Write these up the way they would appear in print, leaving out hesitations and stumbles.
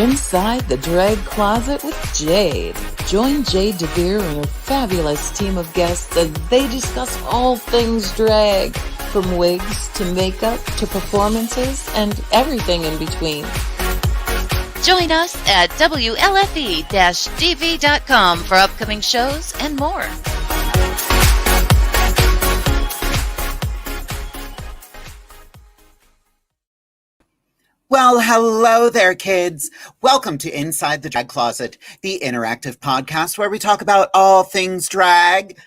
Inside the Drag Closet with Jade. Join Jade DeVere and her fabulous team of guests as they discuss all things drag, from wigs to makeup to performances and everything in between. Join us at WLFEDB.com for upcoming shows and more. Well, hello there, kids. Welcome to Inside the Drag Closet, the interactive podcast where we talk about all things drag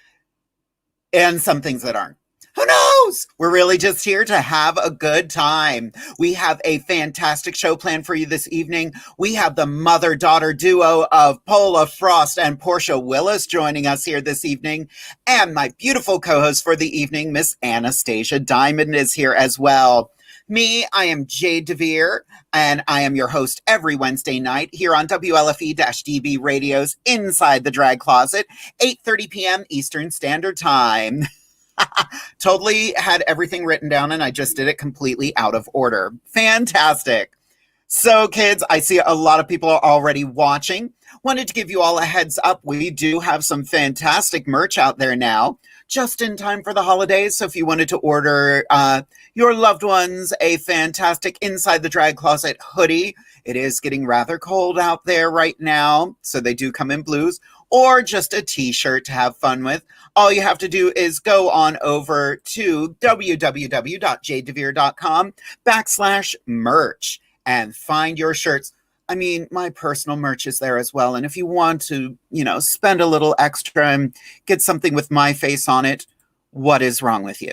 and some things that aren't. Who knows? We're really just here to have a good time. We have a fantastic show planned for you this evening. We have the mother-daughter duo of POLA FROST and Porsche Willis joining us here this evening. And my beautiful co-host for the evening, Miss Anastasia Diamond, is here as well. Me, I am Jade DeVere, and I am your host every Wednesday night here on WLFE-DB Radio's Inside the Drag Closet, 8:30 p.m. Eastern Standard Time. Totally had everything written down, and I just did it completely out of order. Fantastic. So, kids, I see a lot of people are already watching. Wanted to give you all a heads up. We do have some fantastic merch out there now, just in time for the holidays. So if you wanted to order your loved ones a fantastic Inside the Drag Closet hoodie, it is getting rather cold out there right now, so they do come in blues, or just a t-shirt to have fun with. All you have to do is go on over to www.jadedevere.com/merch and find your shirts. I mean, my personal merch is there as well. And if you want to, spend a little extra and get something with my face on it, what is wrong with you?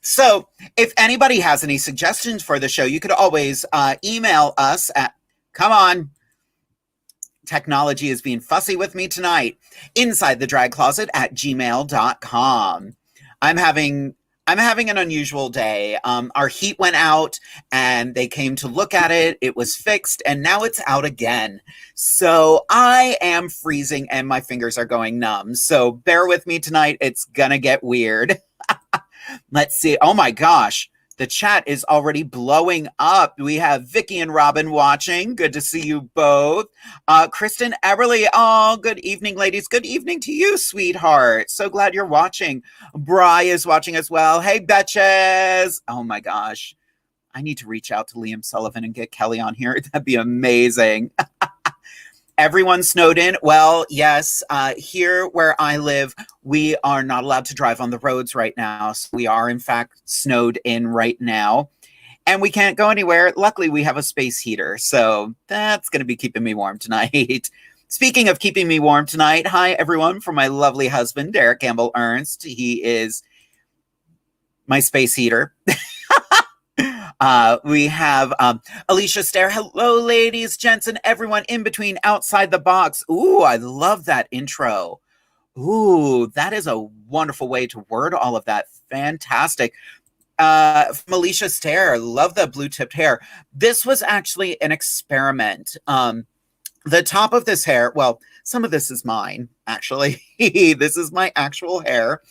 So if anybody has any suggestions for the show, you could always email us at, come on, technology is being fussy with me tonight, InsideTheDragCloset@gmail.com. I'm having an unusual day. Our heat went out and they came to look at it. It was fixed and now it's out again. So I am freezing and my fingers are going numb. So bear with me tonight. It's gonna get weird. Let's see. Oh my gosh. The chat is already blowing up. We have Vicky and Robin watching. Good to see you both. Kristen Everly. Oh, good evening, ladies. Good evening to you, sweetheart. So glad you're watching. Bri is watching as well. Hey, Betches. Oh my gosh. I need to reach out to Liam Sullivan and get Kelly on here. That'd be amazing. Everyone snowed in? Well, yes. Here where I live, we are not allowed to drive on the roads right now. So we are, in fact, snowed in right now. And we can't go anywhere. Luckily, we have a space heater. So that's going to be keeping me warm tonight. Speaking of keeping me warm tonight, hi, everyone, from my lovely husband, Derek Campbell Ernst. He is my space heater. We have Alicia Stair. Hello, ladies, gents, and everyone in between outside the box. Ooh, I love that intro. Ooh, that is a wonderful way to word all of that. Fantastic. From Alicia Stair, love the blue-tipped hair. This was actually an experiment. The top of this hair, well, some of this is mine, actually. This is my actual hair.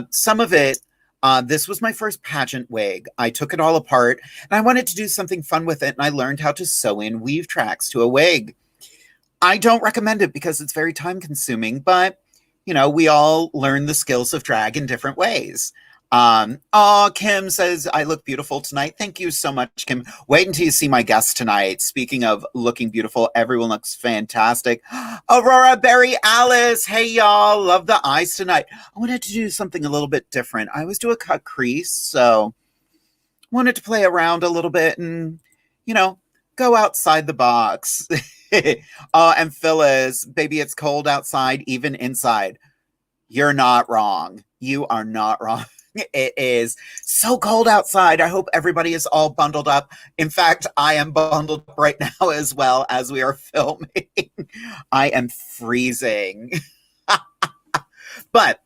Some of it, this was my first pageant wig. I took it all apart and I wanted to do something fun with it. And I learned how to sew in weave tracks to a wig. I don't recommend it because it's very time consuming, but we all learn the skills of drag in different ways. Kim says, I look beautiful tonight. Thank you so much, Kim. Wait until you see my guest tonight. Speaking of looking beautiful, everyone looks fantastic. Aurora Berry Alice. Hey, y'all. Love the eyes tonight. I wanted to do something a little bit different. I always do a cut crease, so wanted to play around a little bit and, go outside the box. And Phyllis, baby, it's cold outside, even inside. You're not wrong. You are not wrong. It is so cold outside. I hope everybody is all bundled up. In fact, I am bundled up right now as well as we are filming. I am freezing. But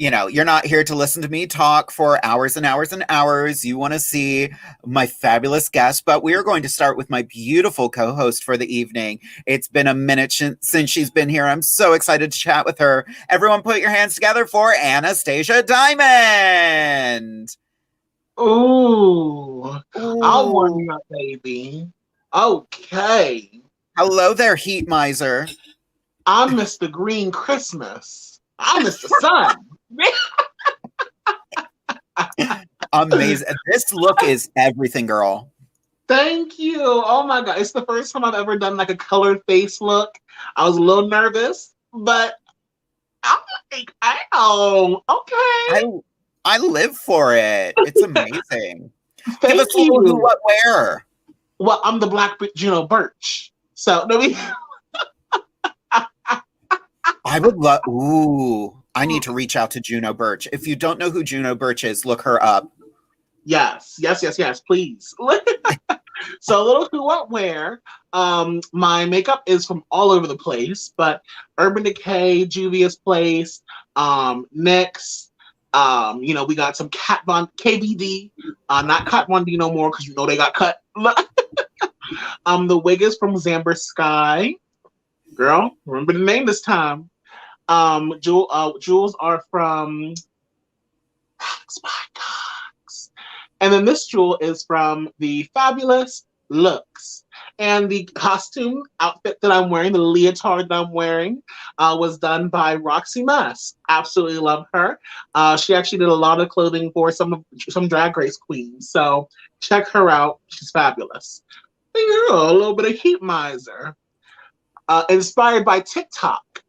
you're not here to listen to me talk for hours and hours and hours. You want to see my fabulous guest, but we are going to start with my beautiful co-host for the evening. It's been a minute since she's been here. I'm so excited to chat with her. Everyone put your hands together for Anastasia Diamond. Ooh. I'll warm you up, baby. Okay. Hello there, Heat Miser. I'm Mr. Green Christmas. I'm Mr. Sun. Amazing. This look is everything, girl. Thank you. Oh my God. It's the first time I've ever done like a colored face look. I was a little nervous, but I'm like, oh, okay. I live for it. It's amazing. Give us Thank a little who, you. what, where. Well, I'm the Black Juno Birch. So, no, I would love. Ooh, I need to reach out to Juno Birch. If you don't know who Juno Birch is, look her up. yes, please. So, a little who, what, where. My makeup is from all over the place, but Urban Decay, Juvia's Place, NYX. We got some Kat Von KBD, not Kat Von D no more because they got cut. The wig is from Zamber Sky. Girl, remember the name this time. Jewels are from Max by Cox. And then this jewel is from the Fabulous Looks. And the costume outfit that I'm wearing, the leotard that I'm wearing, was done by Roxy Mess. Absolutely love her. She actually did a lot of clothing for some Drag Race queens. So check her out. She's fabulous. A little bit of Heat Miser. Inspired by TikTok.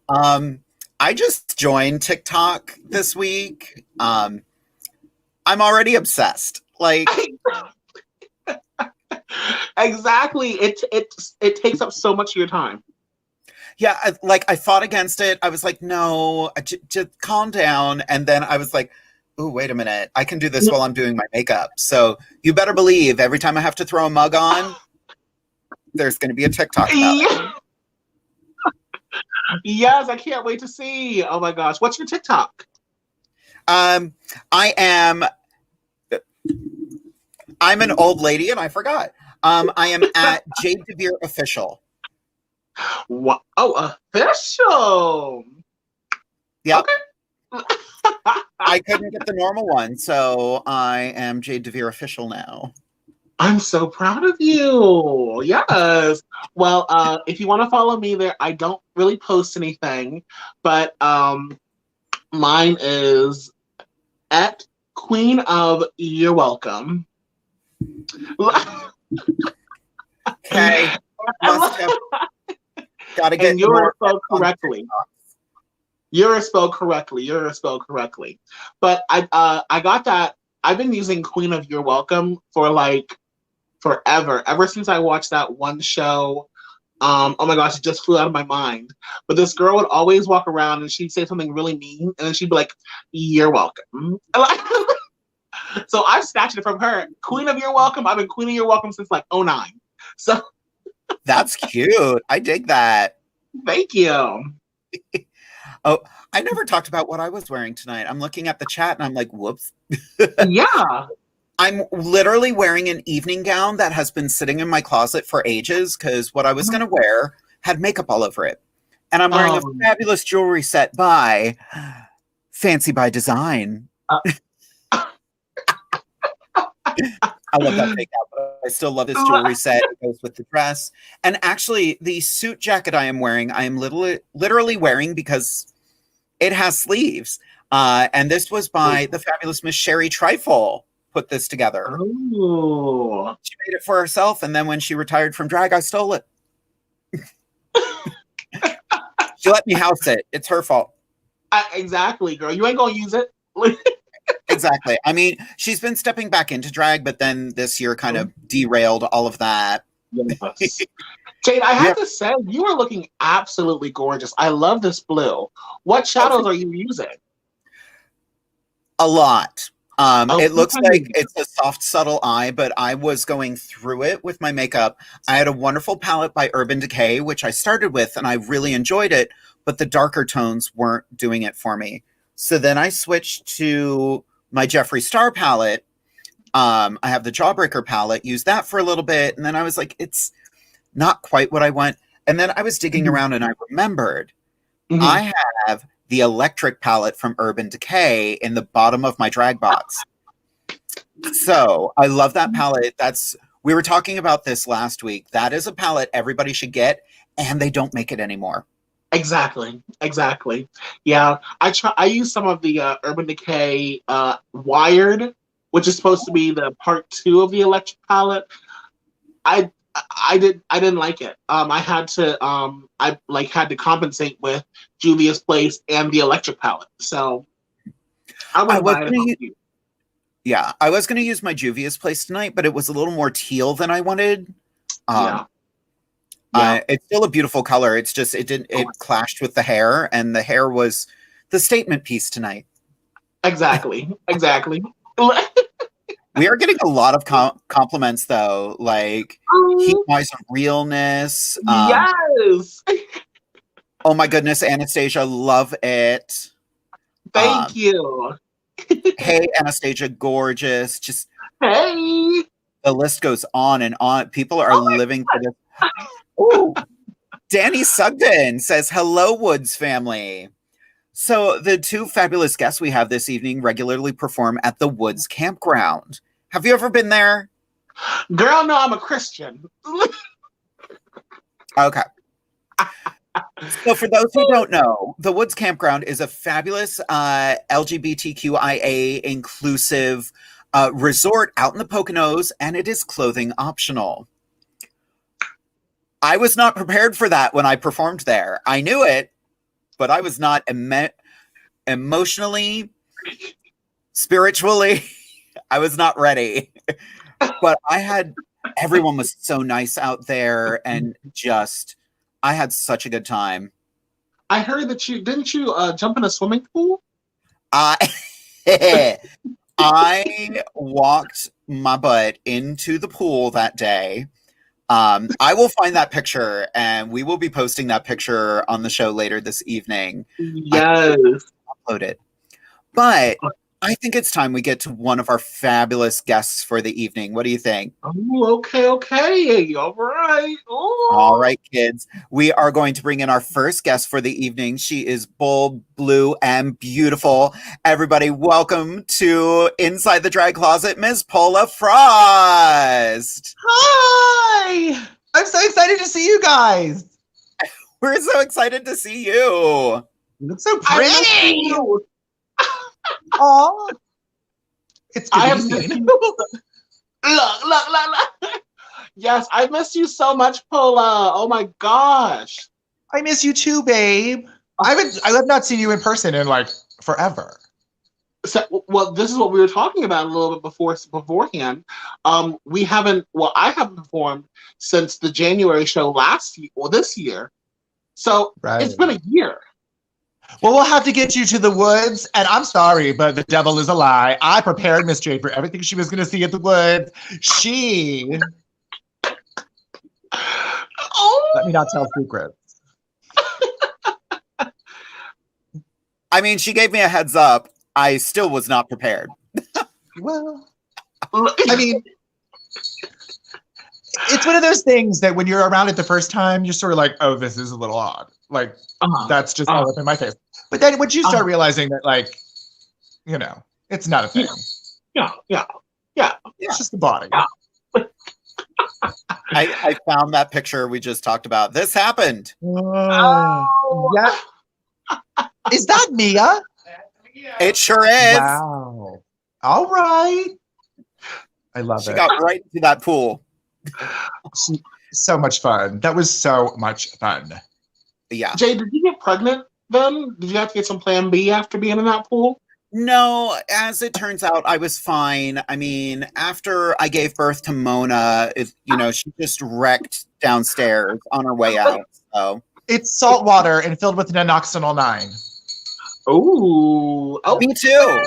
I just joined TikTok this week. I'm already obsessed. Like exactly. It takes up so much of your time. Yeah, I fought against it. I was like, no, just calm down. And then I was like, oh, wait a minute. I can do this while I'm doing my makeup. So you better believe every time I have to throw a mug on, there's going to be a TikTok about it. Yes, I can't wait to see. Oh my gosh. What's your TikTok? I'm an old lady and I forgot. I am at Jade DeVere Official. What? Oh, official. Yep. Okay. I couldn't get the normal one, so I am Jade DeVere Official now. I'm so proud of you. Yes. Well, if you want to follow me there, I don't really post anything, but mine is at Queen of You're Welcome. Okay. Must have gotta get and you're spelled correctly. You're spelled correctly. But I got that. I've been using Queen of You're Welcome for like forever. Ever since I watched that one show. Oh my gosh, it just flew out of my mind. But this girl would always walk around and she'd say something really mean, and then she'd be like, "You're welcome." So I snatched it from her. Queen of You're Welcome. I've been Queen of You're Welcome since like 2009. So that's cute. I dig that. Thank you. Oh, I never talked about what I was wearing tonight. I'm looking at the chat and I'm like, whoops. Yeah. I'm literally wearing an evening gown that has been sitting in my closet for ages because what I was going to wear had makeup all over it. And I'm wearing a fabulous jewelry set by Fancy by Design. I love that fake out, but I still love this jewelry set. It goes with the dress. And actually, the suit jacket I am wearing, I am literally wearing because it has sleeves. And this was by the fabulous Miss Sherry Trifle. Put this together. Ooh. She made it for herself, and then when she retired from drag, I stole it. She let me house it. It's her fault. Exactly, girl. You ain't gonna use it. Exactly. I mean, she's been stepping back into drag, but then this year kind of derailed all of that. Yes. Jade, I have to say, you are looking absolutely gorgeous. I love this blue. What shadows are you using? A lot. It looks like it's a soft, subtle eye, but I was going through it with my makeup. I had a wonderful palette by Urban Decay, which I started with, and I really enjoyed it, but the darker tones weren't doing it for me. So then I switched to my Jeffree Star palette. I have the Jawbreaker palette, used that for a little bit, and then I was like, it's not quite what I want. And then I was digging around and I remembered I have the Electric palette from Urban Decay in the bottom of my drag box. So I love that palette. We were talking about this last week. That is a palette everybody should get, and they don't make it anymore. Exactly. Yeah, I use some of the Urban Decay Wired, which is supposed to be the part 2 of the electric palette. I didn't like it. I had to compensate with Juvia's Place and the electric palette. So I wouldn't buy it. Yeah, I was going to use my Juvia's Place tonight, but it was a little more teal than I wanted. Yeah. It's still a beautiful color. It's just it clashed with the hair, and the hair was the statement piece tonight. Exactly. We are getting a lot of compliments, though, like heat-wise realness. Yes. Oh my goodness, Anastasia, love it. Thank you. Hey, Anastasia, gorgeous. Just hey. The list goes on and on. People are living for this. Ooh. Danny Sugden says, hello, Woods family. So the two fabulous guests we have this evening regularly perform at the Woods Campground. Have you ever been there? Girl, no, I'm a Christian. Okay. So for those who don't know, the Woods Campground is a fabulous LGBTQIA inclusive resort out in the Poconos, and it is clothing optional. I was not prepared for that when I performed there. I knew it, but I was not emotionally, spiritually, I was not ready. But everyone was so nice out there, and I had such a good time. I heard that didn't you jump in a swimming pool? I walked my butt into the pool that day. I will find that picture, and we will be posting that picture on the show later this evening. Yes. Upload it. But I think it's time we get to one of our fabulous guests for the evening. What do you think? Oh, okay. All right. Oh. All right, kids. We are going to bring in our first guest for the evening. She is bold, blue, and beautiful. Everybody, welcome to Inside the Drag Closet, Miss Pola Frost. Hi! I'm so excited to see you guys. We're so excited to see you. You look so pretty. Oh, it's good to see you. Look. Yes, I miss you so much, Pola. Oh my gosh. I miss you too, babe. I have not seen you in person in like forever. So, well, this is what we were talking about a little bit beforehand. I haven't performed since the January show this year. So It's been a year. Well, we'll have to get you to the Woods, and I'm sorry, but the devil is a lie. I prepared Miss Jade for everything she was going to see at the Woods. Let me not tell secrets. I mean, she gave me a heads up. I still was not prepared. Well, I mean, it's one of those things that when you're around it the first time, you're sort of like, oh, this is a little odd. Like, that's just all up in my face. But then once you start realizing that, like, it's not a thing. Yeah. It's just the body. Yeah. I found that picture we just talked about. This happened. Yeah. Is that Mia? It sure is. Wow. All right. I love it. She got right into that pool. So much fun. That was so much fun. Yeah. Jay, did you get pregnant then? Did you have to get some plan B after being in that pool? No, as it turns out, I was fine. I mean, after I gave birth to Mona, she just wrecked downstairs on her way out. So it's salt water and filled with Nanoxynol 9. Oh, me too.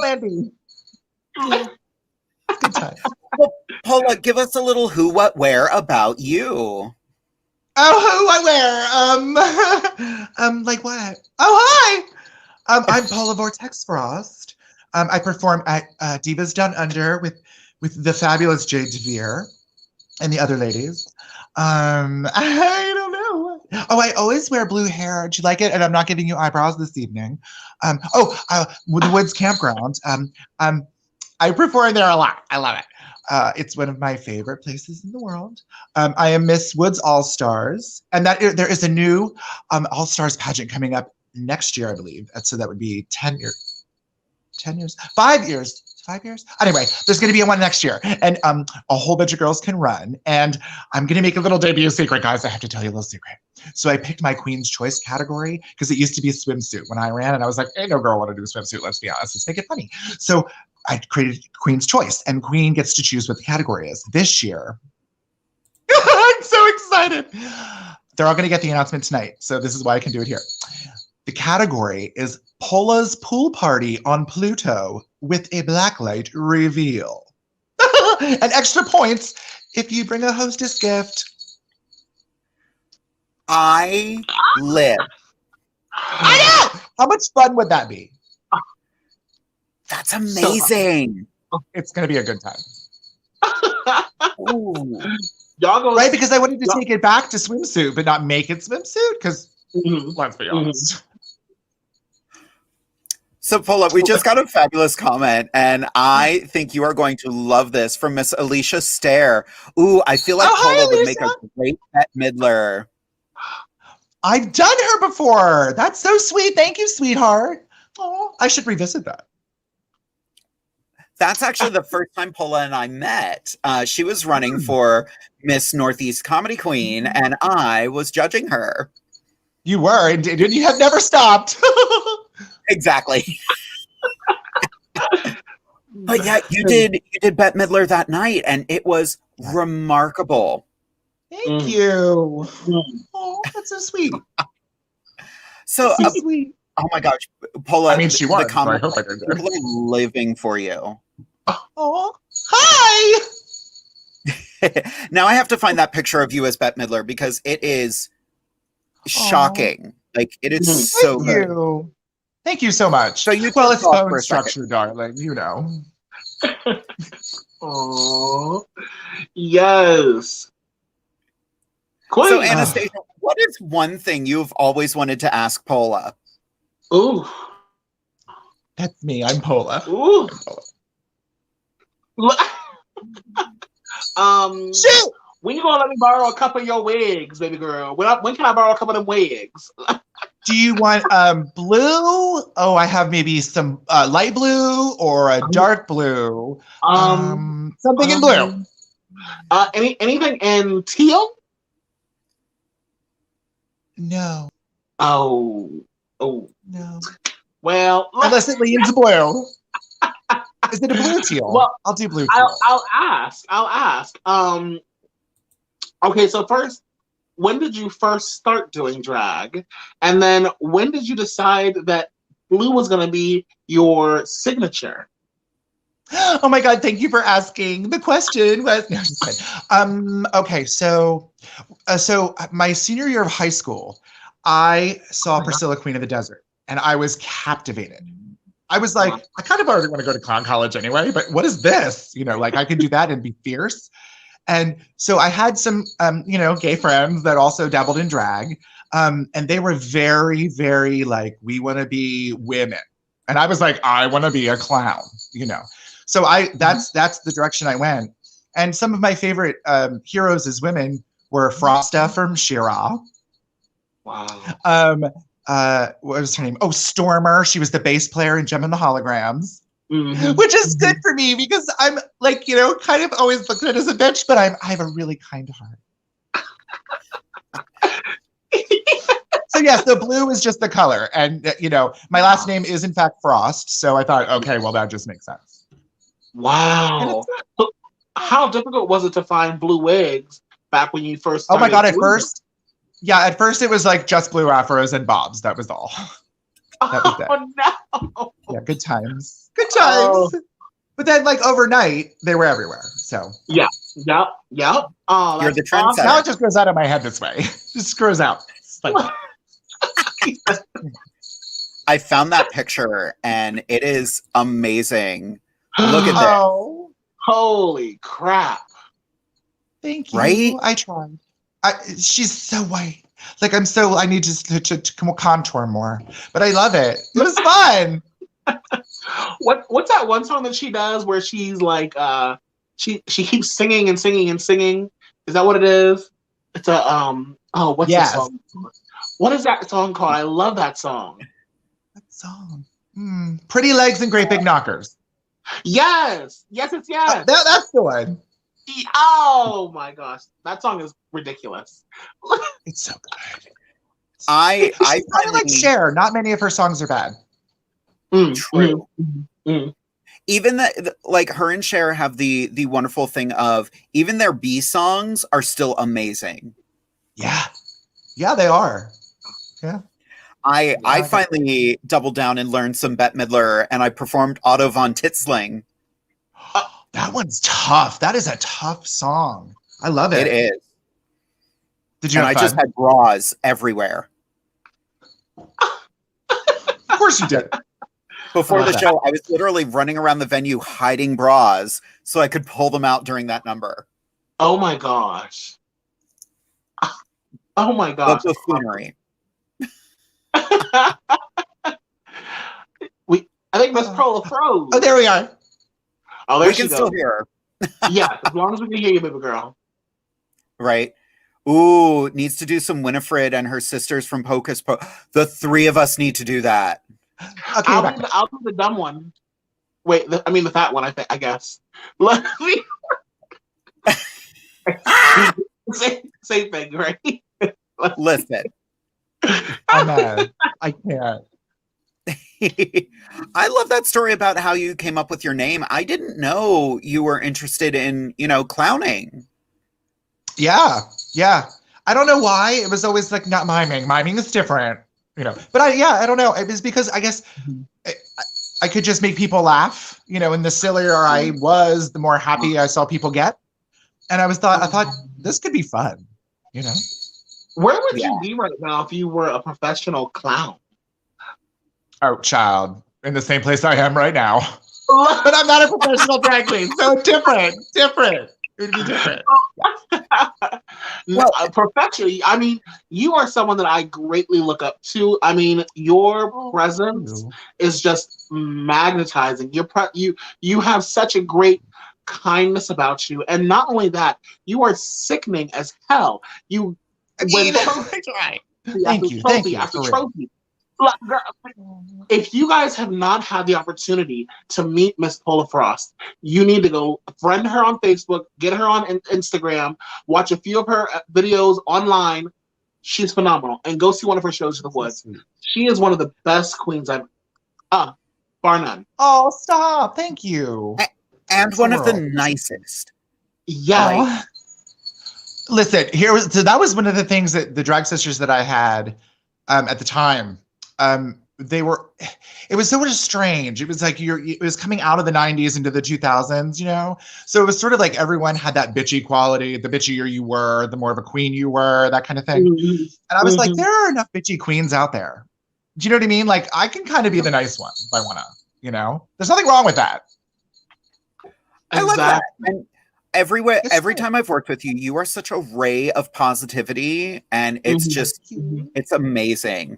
Good time. Well, Pola, give us a little who, what, where about you. Oh, who I wear. Like what? Oh, hi. I'm Pola Vortex Frost. I perform at Divas Down Under with the fabulous Jade DeVere and the other ladies. I don't know. Oh, I always wear blue hair. Do you like it? And I'm not giving you eyebrows this evening. With the Woods Campground. I perform there a lot. I love it. It's one of my favorite places in the world. I am Miss Woods All-Stars, and there is a new All-Stars pageant coming up next year, I believe. So that would be 10 years. 10 years? 5 years. 5 years? Anyway, there's going to be one next year, and a whole bunch of girls can run. And I'm going to make a little debut secret, guys. I have to tell you a little secret. So I picked my Queen's Choice category because it used to be a swimsuit when I ran, and I was like, ain't no girl want to do a swimsuit. Let's be honest. Let's make it funny. So I created Queen's Choice, and Queen gets to choose what the category is. This year, I'm so excited. They're all going to get the announcement tonight, so this is why I can do it here. The category is Pola's Pool Party on Pluto with a blacklight reveal. And extra points if you bring a hostess gift. I live. I know! How much fun would that be? That's amazing. It's going to be a good time. Ooh. Y'all go Right? Because I wanted to take it back to swimsuit, but not make it swimsuit. Because let's be honest. So, Pola, we just got a fabulous comment, and I think you are going to love this from Miss Alicia Stair. Ooh, I feel like Pola would make a great Bette Midler. I've done her before. That's so sweet. Thank you, sweetheart. Oh, I should revisit that. That's actually the first time Pola and I met. She was running for Miss Northeast Comedy Queen, and I was judging her. You were, and you have never stopped. Exactly. But yeah, you did Bette Midler that night, and it was remarkable. Thank you. Oh, that's so sweet. So sweet. Oh my gosh, Pola! I mean, she was. The comment, so I hope I did good. people are living for you. Oh, hi! Now I have to find that picture of you as Bette Midler because it is shocking. Like it is so good. You. Thank you so much. So you well, it's talk for bone a second. structure, darling. You know. Oh, yes. Queen. So Anastasia, what is one thing you've always wanted to ask Pola? Ooh. That's me. I'm Pola. Ooh. Shoot! When you gonna let me borrow a couple of your wigs, baby girl? When can I borrow a couple of them wigs? Do you want blue? Oh, I have maybe some light blue or a dark blue. Something in blue. Anything in teal? No. Oh. No. Well, Unless it leans blue. Is it a blue teal? Well, I'll do blue teal. I'll ask. Okay, so first, when did you first start doing drag? And then when did you decide that blue was going to be your signature? Oh my God, thank you for asking. The question was, no, just kidding. Okay, so my senior year of high school, I saw Priscilla, Queen of the Desert, and I was captivated. I was like, I kind of already want to go to clown college anyway, but what is this? You know, like I can do that and be fierce. And so I had some, gay friends that also dabbled in drag. And they were very, very like, we want to be women. And I was like, I want to be a clown, So that's the direction I went. And some of my favorite heroes as women were Frosta from She-Ra. Wow. What was her name? Oh, Stormer. She was the bass player in Gem and the Holograms. Which is good for me because I'm like, kind of always looked at as a bitch, but I have a really kind heart. So yes, the blue is just the color. And, my last name is in fact Frost. So I thought, okay, well, that just makes sense. Wow. So how difficult was it to find blue wigs back when you first started? Oh my God, at first it was like just blue afros and bobs. That was all. That was it. Oh no. Yeah, good times. Good times. But then like overnight, they were everywhere. So Yep. Oh, You're the that's trendsetter. awesome. now it just goes out of my head this way. Just grows out. It's like, I found that picture and it is amazing. Look at that. oh, Holy crap. thank you. Right? I tried. She's so white. Like I need to contour more. But I love it. It was fun. What's that one song that she does where she's like she keeps singing and singing and singing? Is that what it is? It's a what's the song? What is that song called? I love that song. What song? Pretty Legs and Great Big Knockers. Yes. Yes. That's the one. Oh my gosh, that song is ridiculous. It's so good. I kind of like Cher. Not many of her songs are bad. True. Even like her and Cher have the wonderful thing of even their B songs are still amazing. Yeah, they are. Yeah. I finally doubled down and learned some Bette Midler, and I performed Otto von Titzling. That one's tough. That is a tough song. I love it. It is. Did you? And I just had bras everywhere. Of course you did. Before the show, I was literally running around the venue hiding bras so I could pull them out during that number. Oh my gosh. Oh my gosh. The buffoonery. I think Miss Pola froze. Oh, there we are. Oh, there we she can goes. still hear her. Yeah, as long as we can hear you, baby girl. Right. Ooh, needs to do some Winifred and her sisters from Hocus Pocus. The three of us need to do that. Okay, I'll do the dumb one. Wait, the fat one. I guess. Let me. Same thing, right? Listen. I'm mad. I can't. I love that story about how you came up with your name. I didn't know you were interested in, clowning. Yeah. I don't know why. It was always like not miming. Miming is different, But I don't know. It was because I guess I could just make people laugh, and the sillier I was, the more happy I saw people get. And I thought this could be fun, Where would you be right now if you were a professional clown? Oh, child, in the same place I am right now. But I'm not a professional drag queen, so different. It would be different. No, professionally, I mean, you are someone that I greatly look up to. I mean, your presence is just magnetizing. You have such a great kindness about you, and not only that, you are sickening as hell. You, when Thank you. Trophy. Look, girl, if you guys have not had the opportunity to meet Miss Pola Frost, you need to go friend her on Facebook, get her on Instagram, watch a few of her videos online. She's phenomenal, and go see one of her shows in the woods. She is one of the best queens I've bar none. Oh, stop! Thank you. And one of the nicest. Yeah. Listen, that was one of the things that the drag sisters that I had at the time. It was sort of strange. It was like it was coming out of the 90s into the 2000s, So it was sort of like everyone had that bitchy quality. The bitchier you were, the more of a queen you were, that kind of thing. Mm-hmm. And I was like, there are enough bitchy queens out there. Do you know what I mean? Like, I can kind of be the nice one if I want to, There's nothing wrong with that. I love that. And every time I've worked with you, you are such a ray of positivity, and it's just, it's amazing.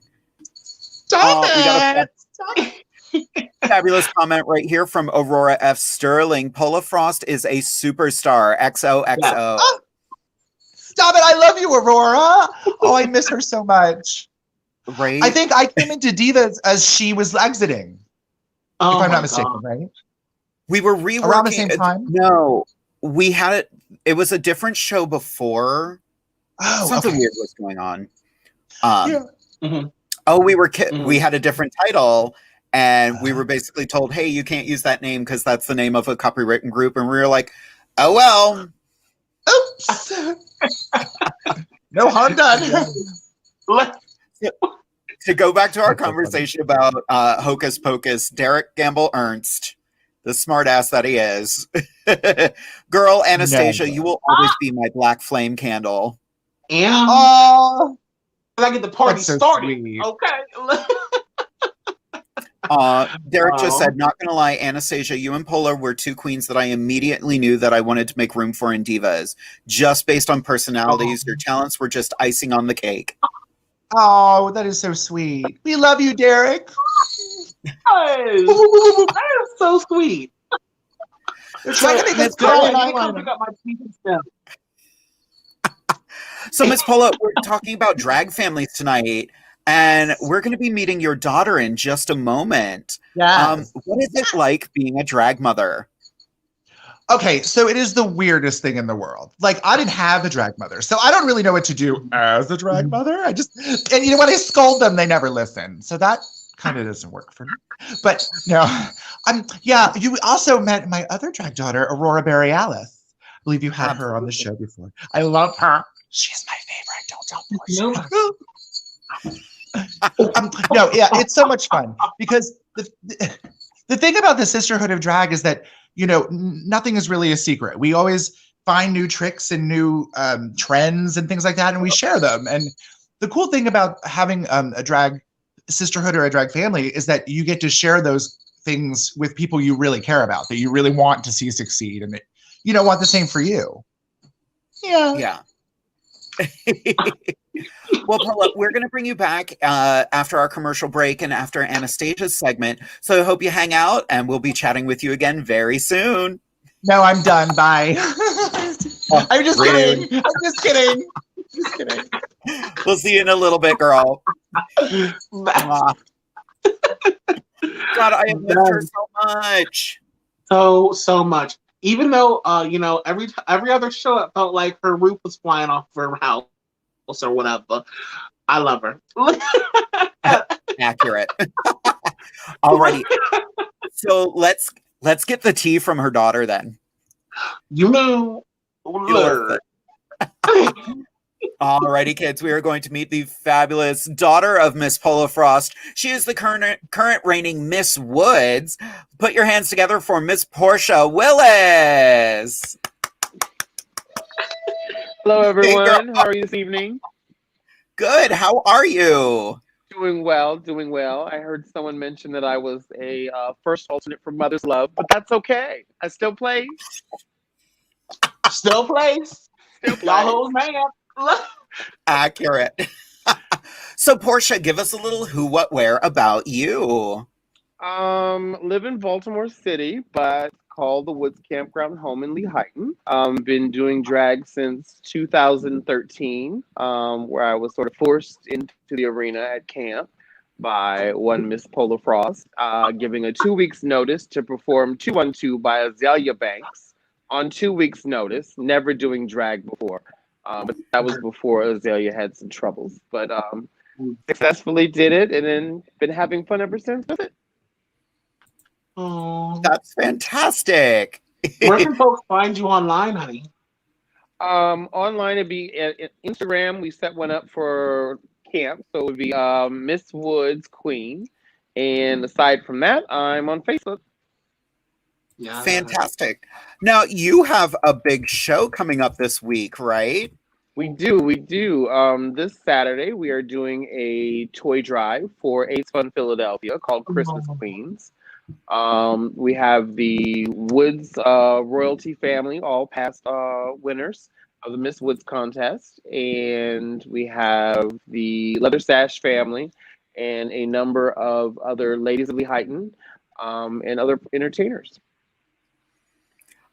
Stop We got it! a fabulous comment right here from Aurora F. Sterling. Pola Frost is a superstar. XOXO. Yeah. Oh, stop it! I love you, Aurora. Oh, I miss her so much. Right? I think I came into Divas as she was exiting. If I'm not mistaken, right? We were reworking around the same time. No, we had it. It was a different show before. Oh, something okay. weird was going on. Yeah. Oh, we had a different title, and we were basically told, "Hey, you can't use that name because that's the name of a copywritten group." And we were like, "Oh well." Oops. No harm done. To go back to our conversation about Hocus Pocus, Derek Gamble Ernst, the smartass that he is. Girl, Anastasia, you will always be my black flame candle. And I get the party so started. Sweet. Okay. Derek just said, not gonna lie, Anastasia, you and Pola were two queens that I immediately knew that I wanted to make room for in Divas. Just based on personalities, your talents were just icing on the cake. Oh, that is so sweet. We love you, Derek. That is so sweet. So I can make this Girl, girl I and need to come eyeliner. pick up my teeth and stuff. So, Miss Pola, we're talking about drag families tonight, and we're going to be meeting your daughter in just a moment. Yes. What is it like being a drag mother? Okay, so it is the weirdest thing in the world. Like, I didn't have a drag mother, so I don't really know what to do as a drag mother. And you know, when I scold them, they never listen. So that kind of doesn't work for me. But no, yeah, you also met my other drag daughter, Aurora Borealis. I believe you had her on the show before. I love her. She's my favorite. Don't tell Portia. No, yeah, it's so much fun because the thing about the sisterhood of drag is that, you know, nothing is really a secret. We always find new tricks and new trends and things like that, and we share them. And the cool thing about having a drag sisterhood or a drag family is that you get to share those things with people you really care about, that you really want to see succeed, and that you don't want the same for you. Yeah. Well, Paula, we're going to bring you back after our commercial break and after Anastasia's segment. So I hope you hang out, and we'll be chatting with you again very soon. No, I'm done. Bye. I'm just Rude. kidding. I'm just kidding. Just kidding. We'll see you in a little bit, girl. God, I have missed her so much. So much. Even though, you know, every other show, it felt like her roof was flying off her house or whatever. I love her. Accurate. Alrighty. So let's get the tea from her daughter then. You know, Alrighty, kids, we are going to meet the fabulous daughter of Miss Pola Frost. She is the current reigning Miss Woods. Put your hands together for Miss Porsche Willis. Hello, everyone. Hey, how are you this evening? Good. How are you? Doing well, doing well. I heard someone mention that I was a first alternate for Mother's Love, but that's okay. I still play. still plays. Still play. Y'all hoes man. Accurate. So, Portia, give us a little who, what, where about you. Live in Baltimore City, but call the Woods Campground home in Lehighton. Been doing drag since 2013, where I was sort of forced into the arena at camp by one Miss Pola Frost, giving a 2 weeks notice to perform 212 by Azalea Banks on 2 weeks notice, never doing drag before. But that was before Azalea had some troubles. But successfully did it, and then been having fun ever since with it. Oh, That's fantastic. where can folks find you online, honey? Online it'd be at Instagram. We set one up for camp, so it would be Miss Woods Queen. And aside from that, I'm on Facebook. Yeah. Fantastic. Now, you have a big show coming up this week, right? We do. This Saturday, we are doing a toy drive for Ace Fun Philadelphia called Christmas Queens. We have the Woods royalty family, all past winners of the Miss Woods contest. And we have the Leather Sash family and a number of other ladies of Lehighton and other entertainers.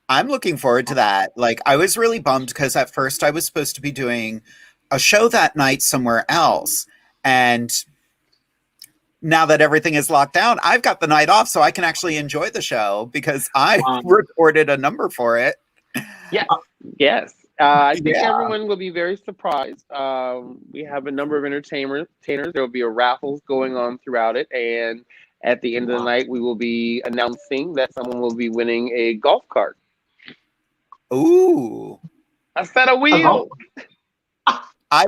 I'm looking forward to that. Like, I was really bummed because at first I was supposed to be doing a show that night somewhere else. And now that everything is locked down, I've got the night off so I can actually enjoy the show because I recorded a number for it. Yeah. Yes. I think everyone will be very surprised. We have a number of entertainers. There will be a raffles going on throughout it. And at the end of the night, we will be announcing that someone will be winning a golf cart. Ooh. A set of wheels. I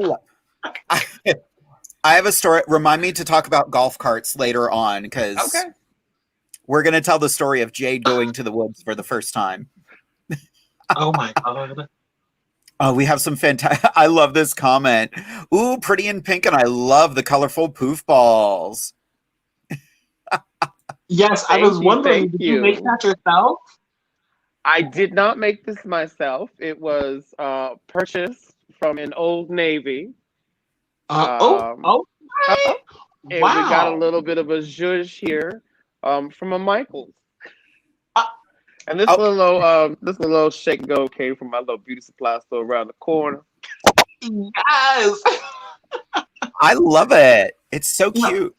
have a story. Remind me to talk about golf carts later on because we're going to tell the story of Jade going to the woods for the first time. Oh my God. Oh, we have some fantastic. I love this comment. Ooh, pretty in pink, and I love the colorful poof balls. Yes, I was wondering, did you make that yourself? I did not make this myself. It was purchased from an Old Navy. And wow. We got a little bit of a zhuzh here from a Michaels. Uh, And this little shake and go came from my little beauty supply store around the corner. Yes. I love it. It's so cute.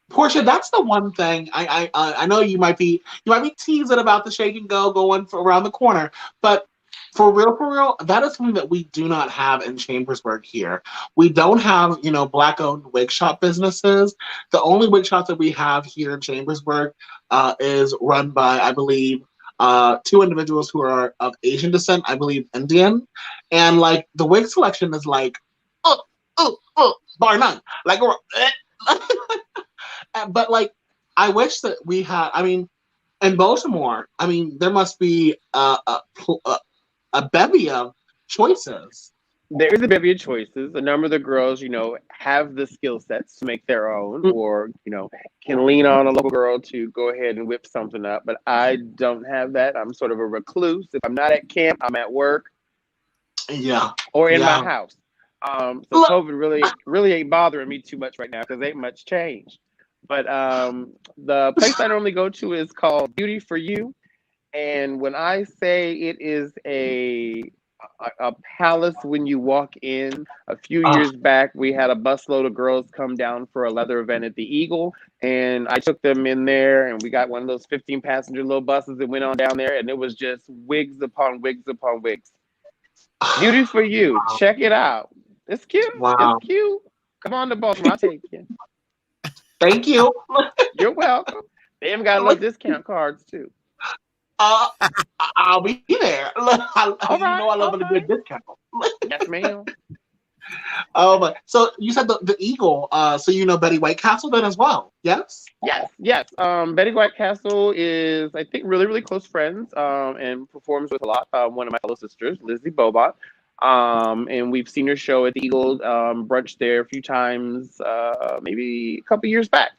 Portia, that's the one thing I know you might be teasing about the shake and go going around the corner, but for real, that is something that we do not have in Chambersburg here. We don't have, Black-owned wig shop businesses. The only wig shop that we have here in Chambersburg is run by, I believe, two individuals who are of Asian descent, I believe Indian, and like the wig selection is like, bar none. Like, but like, I wish that we had. I mean, in Baltimore, there must be a bevy of choices. There is a bevy of choices. A number of the girls, have the skill sets to make their own, or can lean on a local girl to go ahead and whip something up. But I don't have that. I'm sort of a recluse. If I'm not at camp, I'm at work. Yeah. Or in my house. So COVID really ain't bothering me too much right now because ain't much changed. But the place I normally go to is called Beauty for You. And when I say it is a palace when you walk in, a few years back, we had a busload of girls come down for a leather event at the Eagle. And I took them in there and we got one of those 15-passenger little buses that went on down there. And it was just wigs upon wigs upon wigs. Beauty for You. Check it out. It's cute. Wow. It's cute. Come on to Baltimore. I'll take you. Thank you. You're welcome. They even got little discount cards too. I'll be there. I love a good discount. Yes, ma'am. So you said the Eagle. So Betty White Castle then as well. Yes. Yes. Betty White Castle is, I think, really, really close friends. And performs with a lot. One of my fellow sisters, Lizzie Bobot. And we've seen her show at the Eagle brunch there a few times, maybe a couple years back.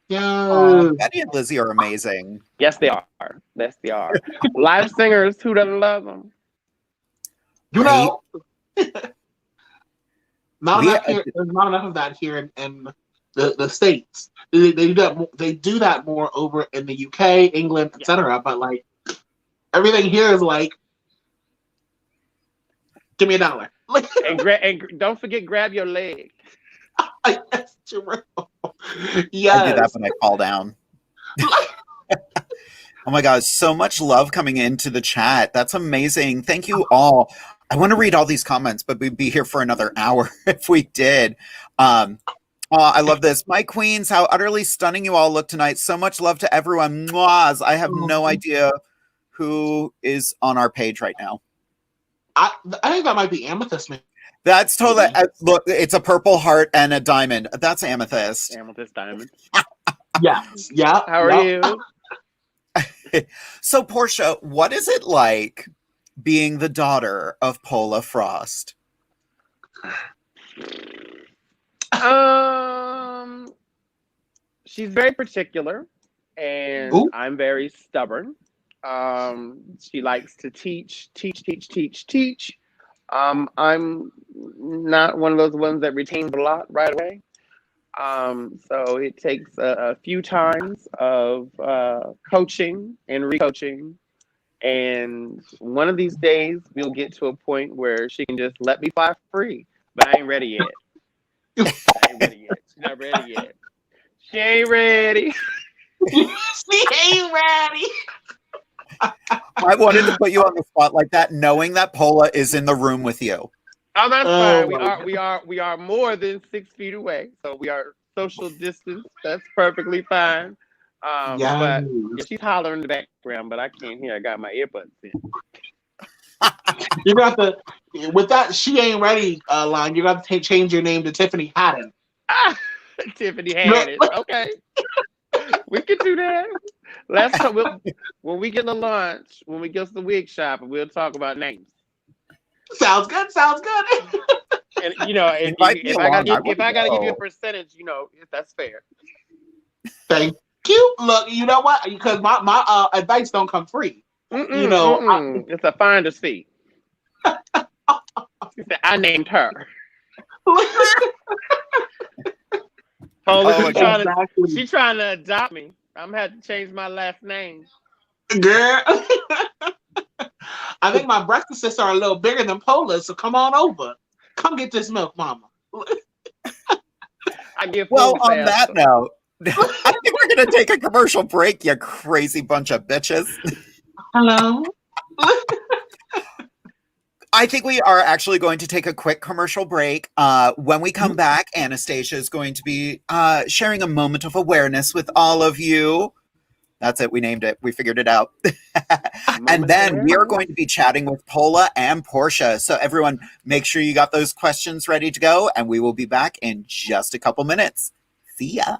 Yeah. Betty and Lizzie are amazing. Yes, they are. Yes, they are. Live singers, who doesn't love them? Not enough here, there's not enough of that here in the States. They do that more over in the UK, England, etc. But like everything here is like, give me $1. and don't forget, grab your leg. That's true. Yes. I do that when I fall down. Oh my God, so much love coming into the chat. That's amazing. Thank you all. I want to read all these comments, but we'd be here for another hour if we did. I love this. My queens, how utterly stunning you all look tonight. So much love to everyone. Mwahs. I have no idea who is on our page right now. I think that might be Amethyst. That's totally, look, it's a purple heart and a diamond. That's Amethyst. Amethyst diamond. Yes. Yeah. How are you? So, Portia, what is it like being the daughter of Pola Frost? She's very particular, and I'm very stubborn. She likes to teach. I'm not one of those ones that retains a lot right away. So it takes a few times of coaching and recoaching. And one of these days, we'll get to a point where she can just let me fly free. But I ain't ready yet. She's not ready yet. She ain't ready. She ain't ready. I wanted to put you on the spot like that, knowing that Pola is in the room with you. Oh, that's fine. We are more than 6 feet away, so we are social distance. That's perfectly fine. But yeah, she's hollering in the background, but I can't hear. I got my earbuds in. You're gonna have to, with that "she ain't ready" line, you're gonna have to change your name to Tiffany Hadden. Tiffany Hadden. Okay, we can do that. Let's talk, when we get to lunch, when we get to the wig shop, and we'll talk about names. Sounds good. And if I gotta give you a percentage, that's fair. Thank you. Look, you know what? Because my advice don't come free. It's a finder's fee. I named her. She's trying to adopt me. I'm gonna have to change my last name. Girl. I think my breakfasts are a little bigger than Pola's, so come on over. Come get this milk, mama. I get Well, full on that faster. note, I think we're going to take a commercial break, you crazy bunch of bitches. Hello? I think we are actually going to take a quick commercial break. When we come back, Anastasia is going to be sharing a moment of awareness with all of you. That's it. We named it. We figured it out. And then we are going to be chatting with Pola and Porsche. So everyone, make sure you got those questions ready to go. And we will be back in just a couple minutes. See ya.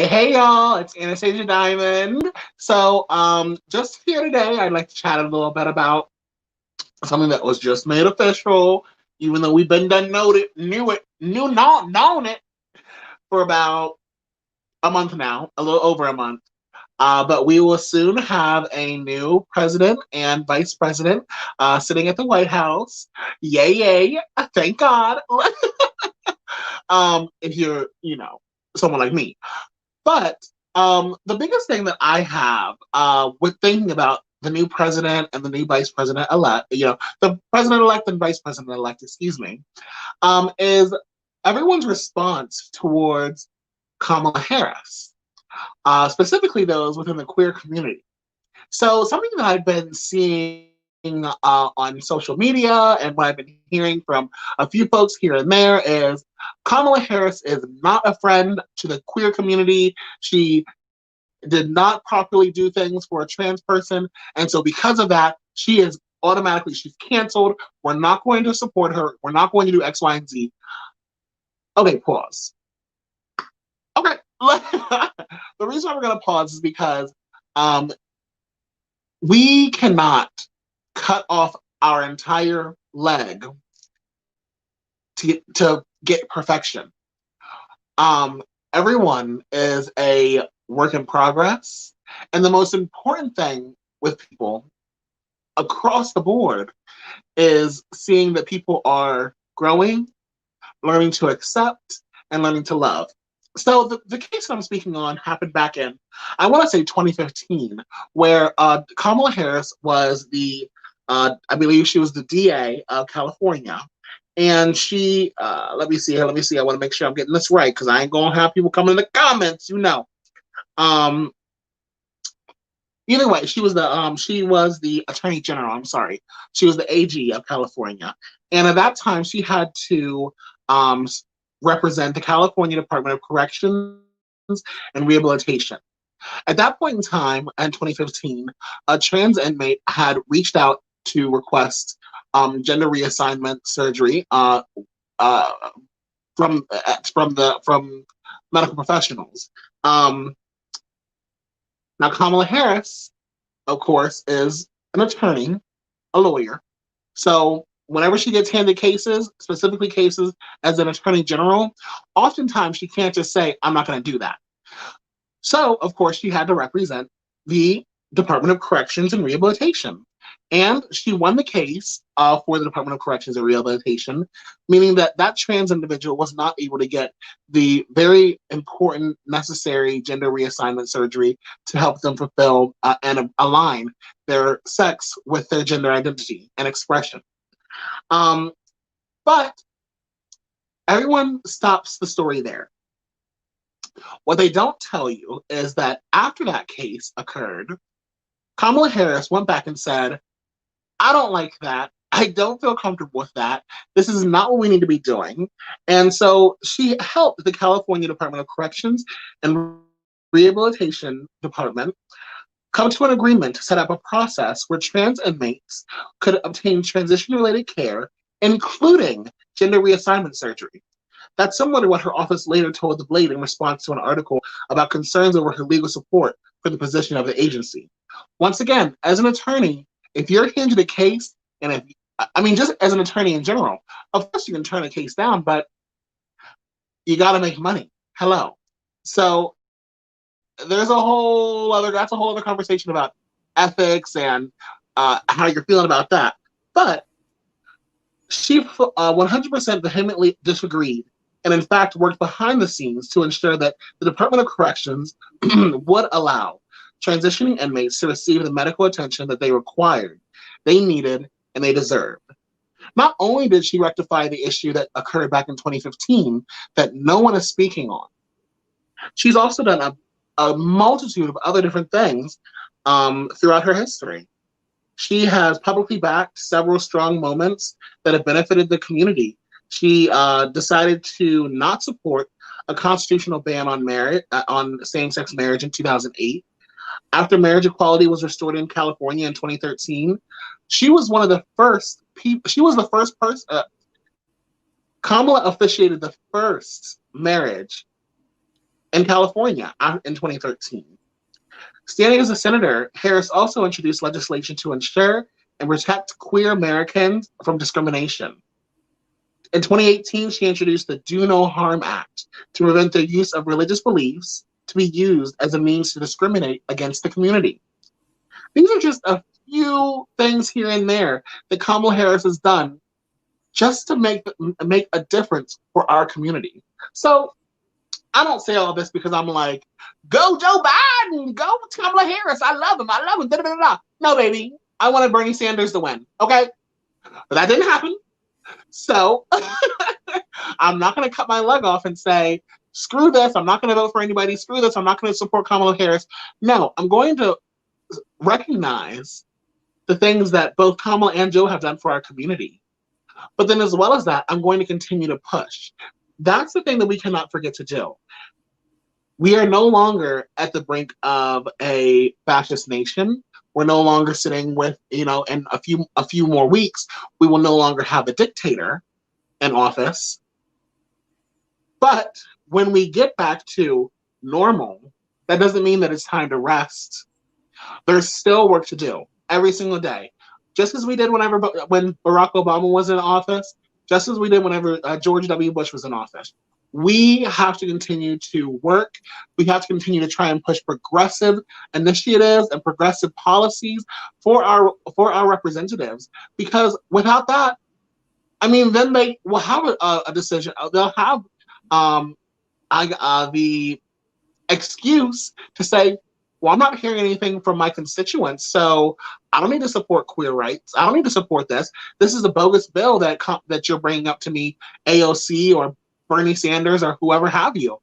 Hey y'all, it's Anastasia Diamond. So just here today, I'd like to chat a little bit about something that was just made official, even though we've been known it for about a month now, a little over a month. But we will soon have a new president and vice president sitting at the White House. Yay, yay. Thank God. If you're, someone like me. But the biggest thing that I have with thinking about the new president and the new vice president elect, the president elect and vice president elect, excuse me, is everyone's response towards Kamala Harris, specifically those within the queer community. So something that I've been seeing on social media and what I've been hearing from a few folks here and there is Kamala Harris is not a friend to the queer community. She did not properly do things for a trans person. And so because of that, she's canceled. We're not going to support her. We're not going to do X, Y, and Z. Okay, pause. Okay. The reason why we're going to pause is because we cannot cut off our entire leg to get perfection. Everyone is a work in progress. And the most important thing with people across the board is seeing that people are growing, learning to accept, and learning to love. So the case that I'm speaking on happened back in, I want to say 2015, where Kamala Harris was I believe she was the DA of California. And she, let me see. I want to make sure I'm getting this right because I ain't going to have people come in the comments, Either way, she was the Attorney General. I'm sorry. She was the AG of California. And at that time, she had to represent the California Department of Corrections and Rehabilitation. At that point in time, in 2015, a trans inmate had reached out to request gender reassignment surgery from medical professionals. Now, Kamala Harris, of course, is an attorney, a lawyer. So whenever she gets handed cases, specifically cases as an attorney general, oftentimes she can't just say, I'm not going to do that. So, of course, she had to represent the Department of Corrections and Rehabilitation. And she won the case for the Department of Corrections and Rehabilitation, meaning that that trans individual was not able to get the very important, necessary gender reassignment surgery to help them fulfill and align their sex with their gender identity and expression. But everyone stops the story there. What they don't tell you is that after that case occurred, Kamala Harris went back and said, I don't like that. I don't feel comfortable with that. This is not what we need to be doing. And so she helped the California Department of Corrections and Rehabilitation Department come to an agreement to set up a process where trans inmates could obtain transition-related care, including gender reassignment surgery. That's similar to what her office later told The Blade in response to an article about concerns over her legal support for the position of the agency. Once again, as an attorney, if you're handed a case, and if, I mean, just as an attorney in general, of course you can turn a case down, but you got to make money. Hello. So there's that's a whole other conversation about ethics and how you're feeling about that. But she 100% vehemently disagreed and in fact worked behind the scenes to ensure that the Department of Corrections would allow transitioning inmates to receive the medical attention that they required, they needed, and they deserved. Not only did she rectify the issue that occurred back in 2015 that no one is speaking on, she's also done a multitude of other different things throughout her history. She has publicly backed several strong moments that have benefited the community. She decided to not support a constitutional ban on marriage, on same-sex marriage in 2008. After marriage equality was restored in California in 2013, she was one of the first people. She was the first person. Kamala officiated the first marriage in California in 2013. Standing as a senator, Harris also introduced legislation to ensure and protect queer Americans from discrimination. In 2018, she introduced the Do No Harm Act to prevent the use of religious beliefs to be used as a means to discriminate against the community. These are just a few things here and there that Kamala Harris has done just to make a difference for our community. So I don't say all this because I'm like, go Joe Biden, go Kamala Harris, I love him, da, da, da, da. No, baby, I wanted Bernie Sanders to win, okay? But that didn't happen. So I'm not going to cut my leg off and say, screw this, I'm not going to vote for anybody, screw this, I'm not going to support Kamala Harris. No, I'm going to recognize the things that both Kamala and Joe have done for our community. But then as well as that, I'm going to continue to push. That's the thing that we cannot forget to do. We are no longer at the brink of a fascist nation. We're no longer sitting with, in a few more weeks, we will no longer have a dictator in office. But when we get back to normal, that doesn't mean that it's time to rest. There's still work to do every single day. Just as we did when Barack Obama was in office, just as we did whenever George W. Bush was in office. We have to continue to work. We have to continue to try and push progressive initiatives and progressive policies for our representatives. Because without that, I mean, then they will have a decision. They'll have the excuse to say, well, I'm not hearing anything from my constituents, so I don't need to support queer rights. I don't need to support this. This is a bogus bill that you're bringing up to me, AOC or Bernie Sanders or whoever have you.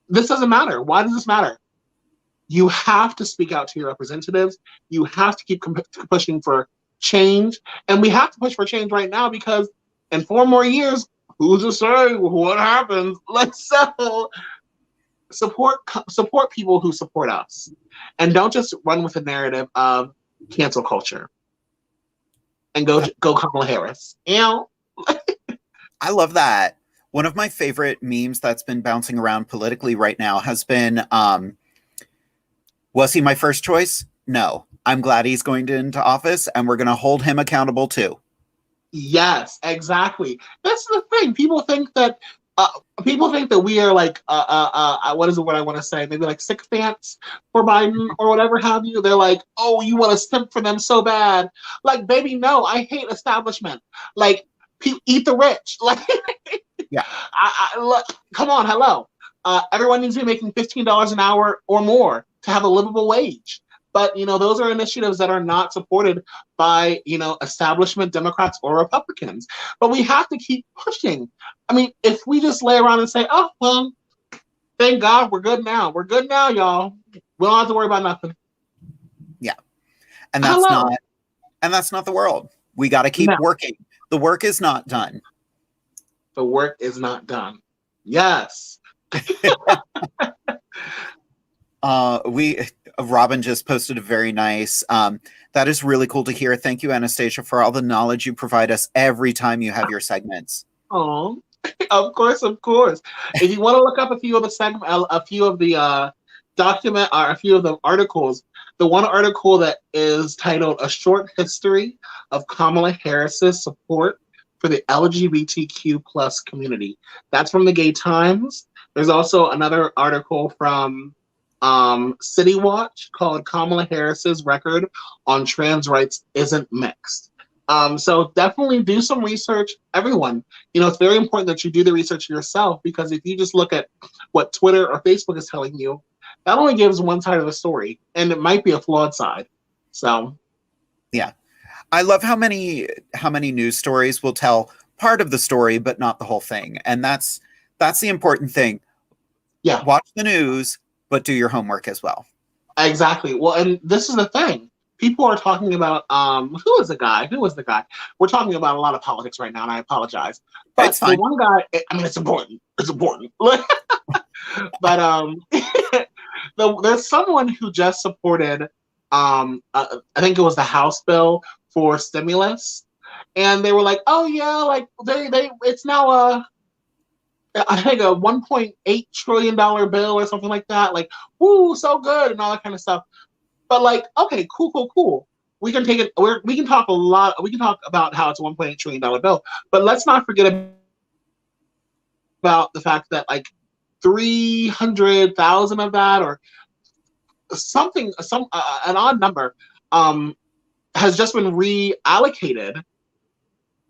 This doesn't matter. Why does this matter? You have to speak out to your representatives. You have to keep pushing for change. And we have to push for change right now because in 4 more years, who's to say what happens? Let's support people who support us. And don't just run with the narrative of cancel culture. And go Kamala Harris. I love that. One of my favorite memes that's been bouncing around politically right now has been, was he my first choice? No. I'm glad he's going into office, and we're going to hold him accountable too. Yes, exactly. That's the thing. People think that people think that we are like what is the word I want to say? Maybe like sycophants for Biden or whatever have you. They're like, oh, you want to simp for them so bad. Like, baby, no, I hate establishment. Like, eat the rich. Like, Yeah. Look, come on, hello. Everyone needs to be making $15 an hour or more to have a livable wage. But, you know, those are initiatives that are not supported by, you know, establishment Democrats or Republicans. But we have to keep pushing. I mean, if we just lay around and say, oh, well, thank God we're good now. We're good now, y'all. We don't have to worry about nothing. Yeah. And that's not the world. We got to keep working. The work is not done. The work is not done. Yes. Robin just posted a very nice, that is really cool to hear. Thank you, Anastasia, for all the knowledge you provide us every time you have your segments. Oh, of course. If you want to look up a few of the document or a few of the articles, the one article that is titled "A Short History of Kamala Harris's Support for the LGBTQ plus community," that's from the Gay Times. There's also another article from City Watch called "Kamala Harris's Record on Trans Rights Isn't Mixed." So definitely do some research, everyone. You know, it's very important that you do the research yourself, because if you just look at what Twitter or Facebook is telling you, that only gives one side of the story, and it might be a flawed side. So, yeah, I love how many news stories will tell part of the story, but not the whole thing, and that's the important thing. Yeah, watch the news, but do your homework as well. Exactly. Well, and this is the thing. People are talking about who was the guy? We're talking about a lot of politics right now, and I apologize. But it's fine. The one guy, I mean, it's important. But there's someone who just supported I think it was the House bill for stimulus, and they were like, oh yeah, like they it's now I think a $1.8 trillion bill or something like that. Like, woo, so good, and all that kind of stuff. But like, okay, cool. We can take it. We can talk a lot. We can talk about how it's a $1.8 trillion bill. But let's not forget about the fact that like 300,000 of that, or something, an odd number, has just been reallocated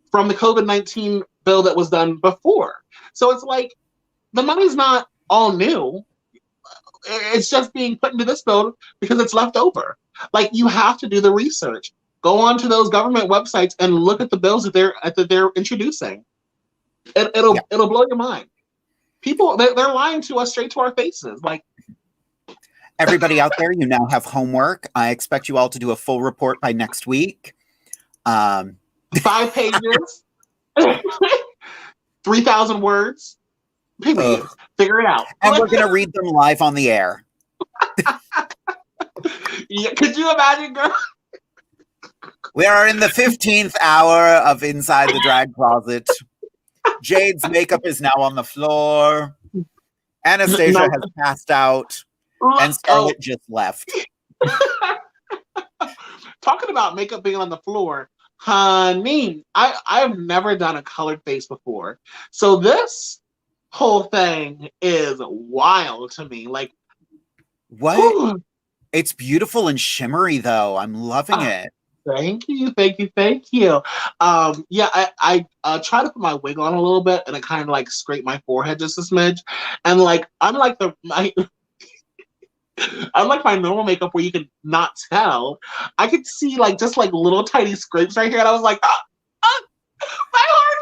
from the COVID-19 bill that was done before. So it's like the money's not all new. It's just being put into this bill because it's left over. Like, you have to do the research. Go onto those government websites and look at the bills that they're introducing. It'll blow your mind. People, they're lying to us straight to our faces. Like, everybody out there, you now have homework. I expect you all to do a full report by next week. 5 pages, 3,000 words. Figure it out. And we're going to read them live on the air. Yeah, could you imagine, girl? We are in the 15th hour of Inside the Drag Closet. Jade's makeup is now on the floor. Anastasia has passed out. And Scarlett just left. Talking about makeup being on the floor, honey, I've never done a colored face before. So this whole thing is wild to me. Like, what? Whew. It's beautiful and shimmery, though. I'm loving it. Thank you. Yeah, I try to put my wig on a little bit, and I kind of like scrape my forehead just a smidge, and like unlike my normal makeup where you could not tell, I could see like just like little tiny scrapes right here, and I was like, my hard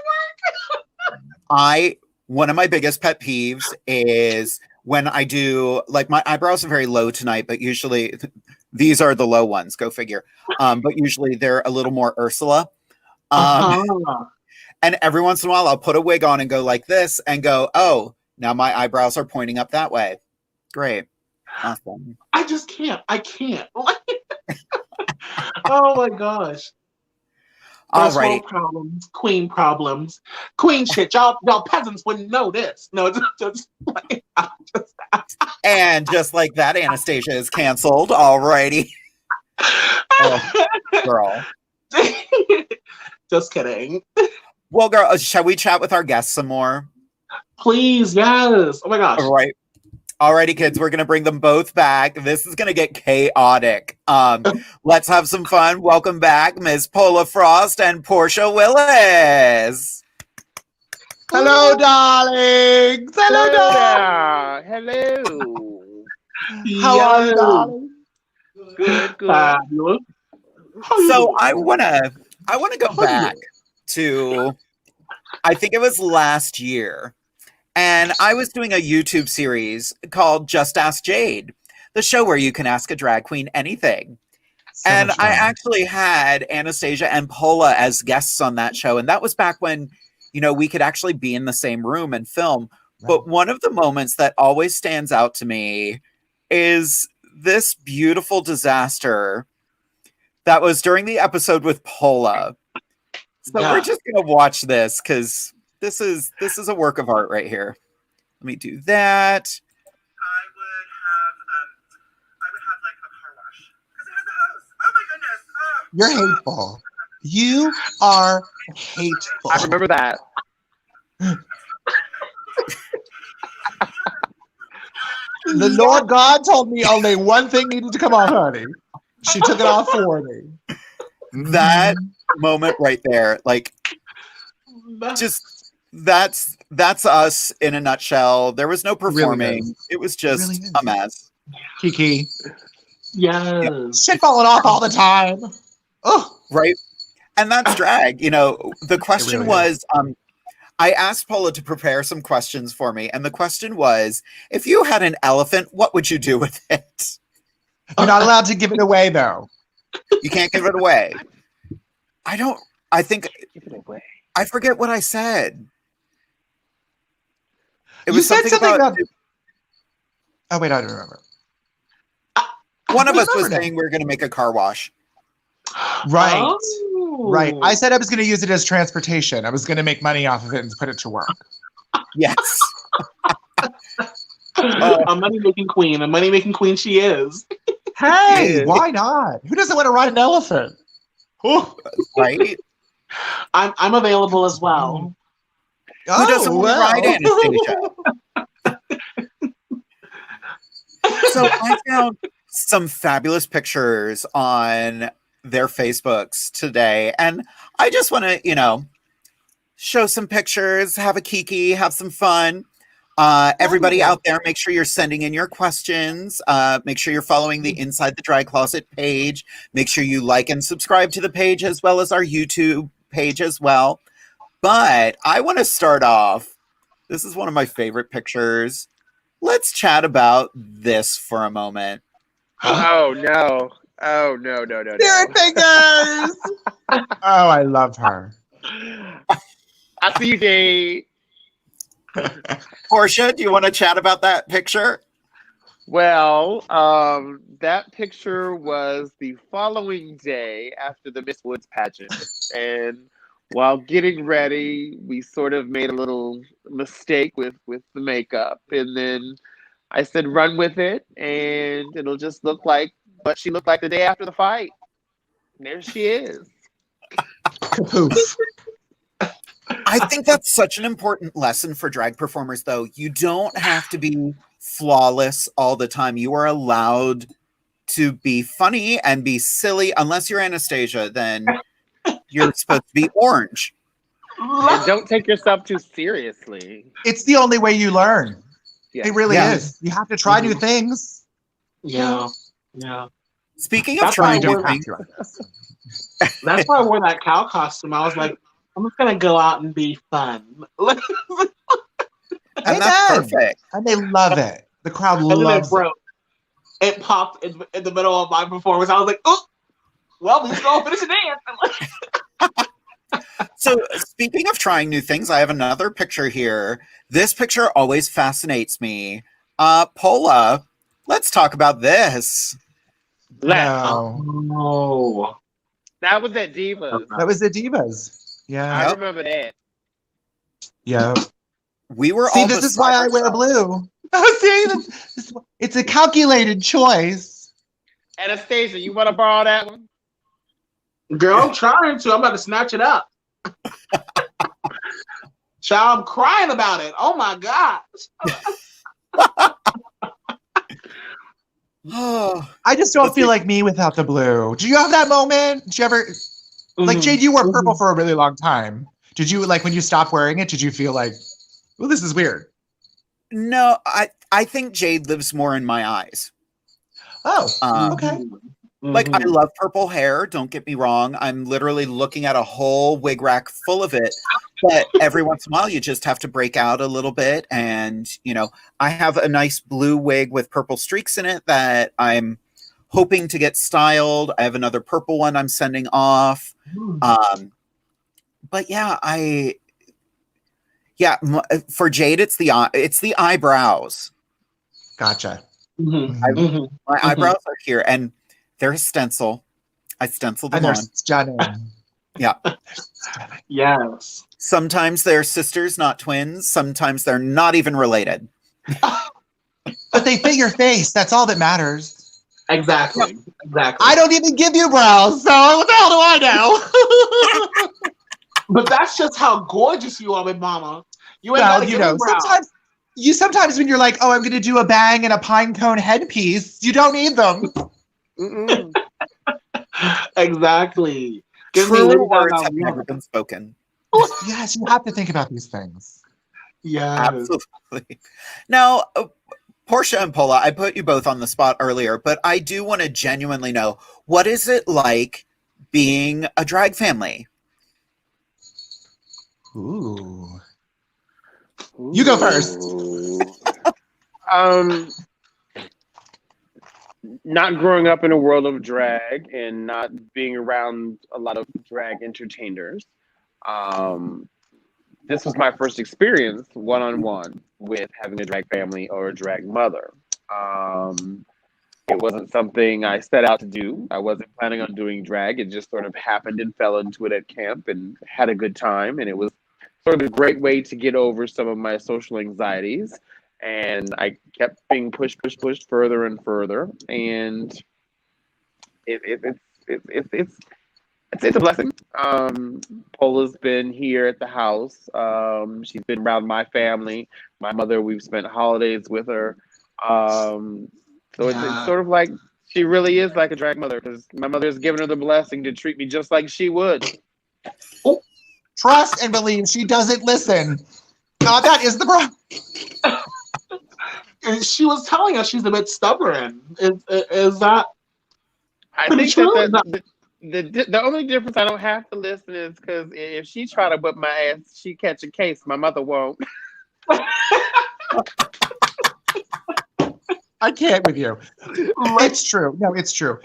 work. One of my biggest pet peeves is when I do, like, my eyebrows are very low tonight, but usually these are the low ones, go figure. But usually they're a little more Ursula. And every once in a while I'll put a wig on and go like this and go, oh, now my eyebrows are pointing up that way. Great. Awesome. I just can't. I can't. Oh my gosh. First world problems, queen shit. Y'all peasants wouldn't know this. No, just like, and just like that, Anastasia is canceled. Alrighty. Oh, girl. Just kidding. Well, girl, shall we chat with our guests some more? Please, yes. Oh my gosh. All right. Alrighty, kids, we're gonna bring them both back. This is gonna get chaotic. Let's have some fun. Welcome back, Ms. Pola Frost and Porsche Willis. Hello, darlings. Hello, darling. Hello. How are you, darling? Good. Fabulous. How you So doing? I wanna go back to, I think it was last year. And I was doing a YouTube series called Just Ask Jade, the show where you can ask a drag queen anything. So And much I fun. actually had Anastasia and Pola as guests on that show. And that was back when, we could actually be in the same room and film. But one of the moments that always stands out to me is this beautiful disaster that was during the episode with Pola. So we're just going to watch this because this is a work of art right here. Let me do that. I would have like a car wash because it has a hose. Oh my goodness. Oh. You're hateful. You are hateful. I remember that. The Lord God told me only one thing needed to come off, honey. She took it off for me. That moment right there, like, just that's us in a nutshell. There was no performing. Really It was just Really is. a mess. Kiki. Yes. Shit falling off all the time. Oh, Right. And that's drag. The question really was, I asked Pola to prepare some questions for me. And the question was, if you had an elephant, what would you do with it? you're not allowed to give it away, though. You can't give it away. I think, Give it away. I forget what I said. It You was said something about, Oh, wait, I don't remember. one of us was remember now. saying we were going to make a car wash. Right. Oh. Right. I said I was going to use it as transportation. I was going to make money off of it and put it to work. Yes. A money-making queen. A money-making queen she is. Hey, Yeah. why not? Who doesn't want to ride an elephant? Oh, Right? I'm available as well. Who doesn't want to ride Anastasia? So I found some fabulous pictures on their Facebooks today. And I just want to, show some pictures, have a kiki, have some fun. Everybody out there, make sure you're sending in your questions. Make sure you're following the Inside the Drag Closet page. Make sure you like and subscribe to the page as well as our YouTube page as well. But I want to start off. This is one of my favorite pictures. Let's chat about this for a moment. Oh no. Spirit fingers! Oh, I love her. I see you, Jade. Portia, do you want to chat about that picture? Well, that picture was the following day after the Miss Woods pageant. And while getting ready, we sort of made a little mistake with the makeup. And then I said, run with it, and it'll just look like what she looked like the day after the fight. And there she is. Kapoof. I think that's such an important lesson for drag performers, though. You don't have to be flawless all the time. You are allowed to be funny and be silly. Unless you're Anastasia, then you're supposed to be orange. And don't take yourself too seriously. It's the only way you learn. Yeah. It really Yeah. is. You have to try new things. Yeah. Yeah. Speaking of That's why trying I new wore things, That's why I wore that cow costume. I was like, I'm just gonna go out and be fun. and that's Amen. perfect. And they love it. The crowd And then it loves it. broke. It popped in the middle of my performance. I was like, oh, well, we just gonna finish the dance. I'm like, So speaking of trying new things, I have another picture here. This picture always fascinates me. Pola, let's talk about this. No. oh. That was at Divas. That was the Divas. Yeah. I Yep. remember that. Yeah. We were See, all this is why I beside wear blue. See, it's a calculated choice. Anastasia, you want to borrow that one? Girl, I'm trying to. I'm about to snatch it up. Child, I'm crying about it. Oh my gosh. Oh, I just don't feel like me without the blue. Do you have that moment? Did you ever, like, Jade, you wore purple for a really long time. Did you, like, when you stopped wearing it, did you feel like, well, this is weird? no, I think Jade lives more in my eyes. Oh, okay. Like, I love purple hair, don't get me wrong. I'm literally looking at a whole wig rack full of it. But every once in a while, you just have to break out a little bit. And, you know, I have a nice blue wig with purple streaks in it that I'm hoping to get styled. I have another purple one I'm sending off. But yeah, for Jade, it's the eyebrows. Gotcha. My eyebrows are here, and they're a stencil. I stenciled them on. Stunning. Yeah. Yes. Sometimes they're sisters, not twins. Sometimes they're not even related. But they fit your face. That's all that matters. Exactly. Exactly. I don't even give you brows, so what the hell do I know? But that's just how gorgeous you are with Mama. You ain't gotta you give know, me brows. sometimes when you're like, oh, I'm going to do a bang and a pine cone headpiece, you don't need them. Exactly. True words have never been spoken. Yes, you have to think about these things. Yeah, absolutely. Now, Portia and Pola, I put you both on the spot earlier, but I do want to genuinely know, what is it like being a drag family? Ooh. You go first. Not growing up in a world of drag and not being around a lot of drag entertainers. This was my first experience one-on-one with having a drag family or a drag mother. It wasn't something I set out to do. I wasn't planning on doing drag. It just sort of happened and fell into it at camp and had a good time. And it was sort of a great way to get over some of my social anxieties. And I kept being pushed further and further. And it's a blessing. Pola's been here at the house. She's been around my family. My mother, we've spent holidays with her. So it's sort of like she really is like a drag mother, because my mother has given her the blessing to treat me just like she would. Oh, trust and believe she doesn't listen. That is the problem. And she was telling us she's a bit stubborn. Is that? I think true? The only difference I don't have to listen is because if she try to whip my ass, she catch a case. My mother won't. I can't with you. It's true. No, it's true.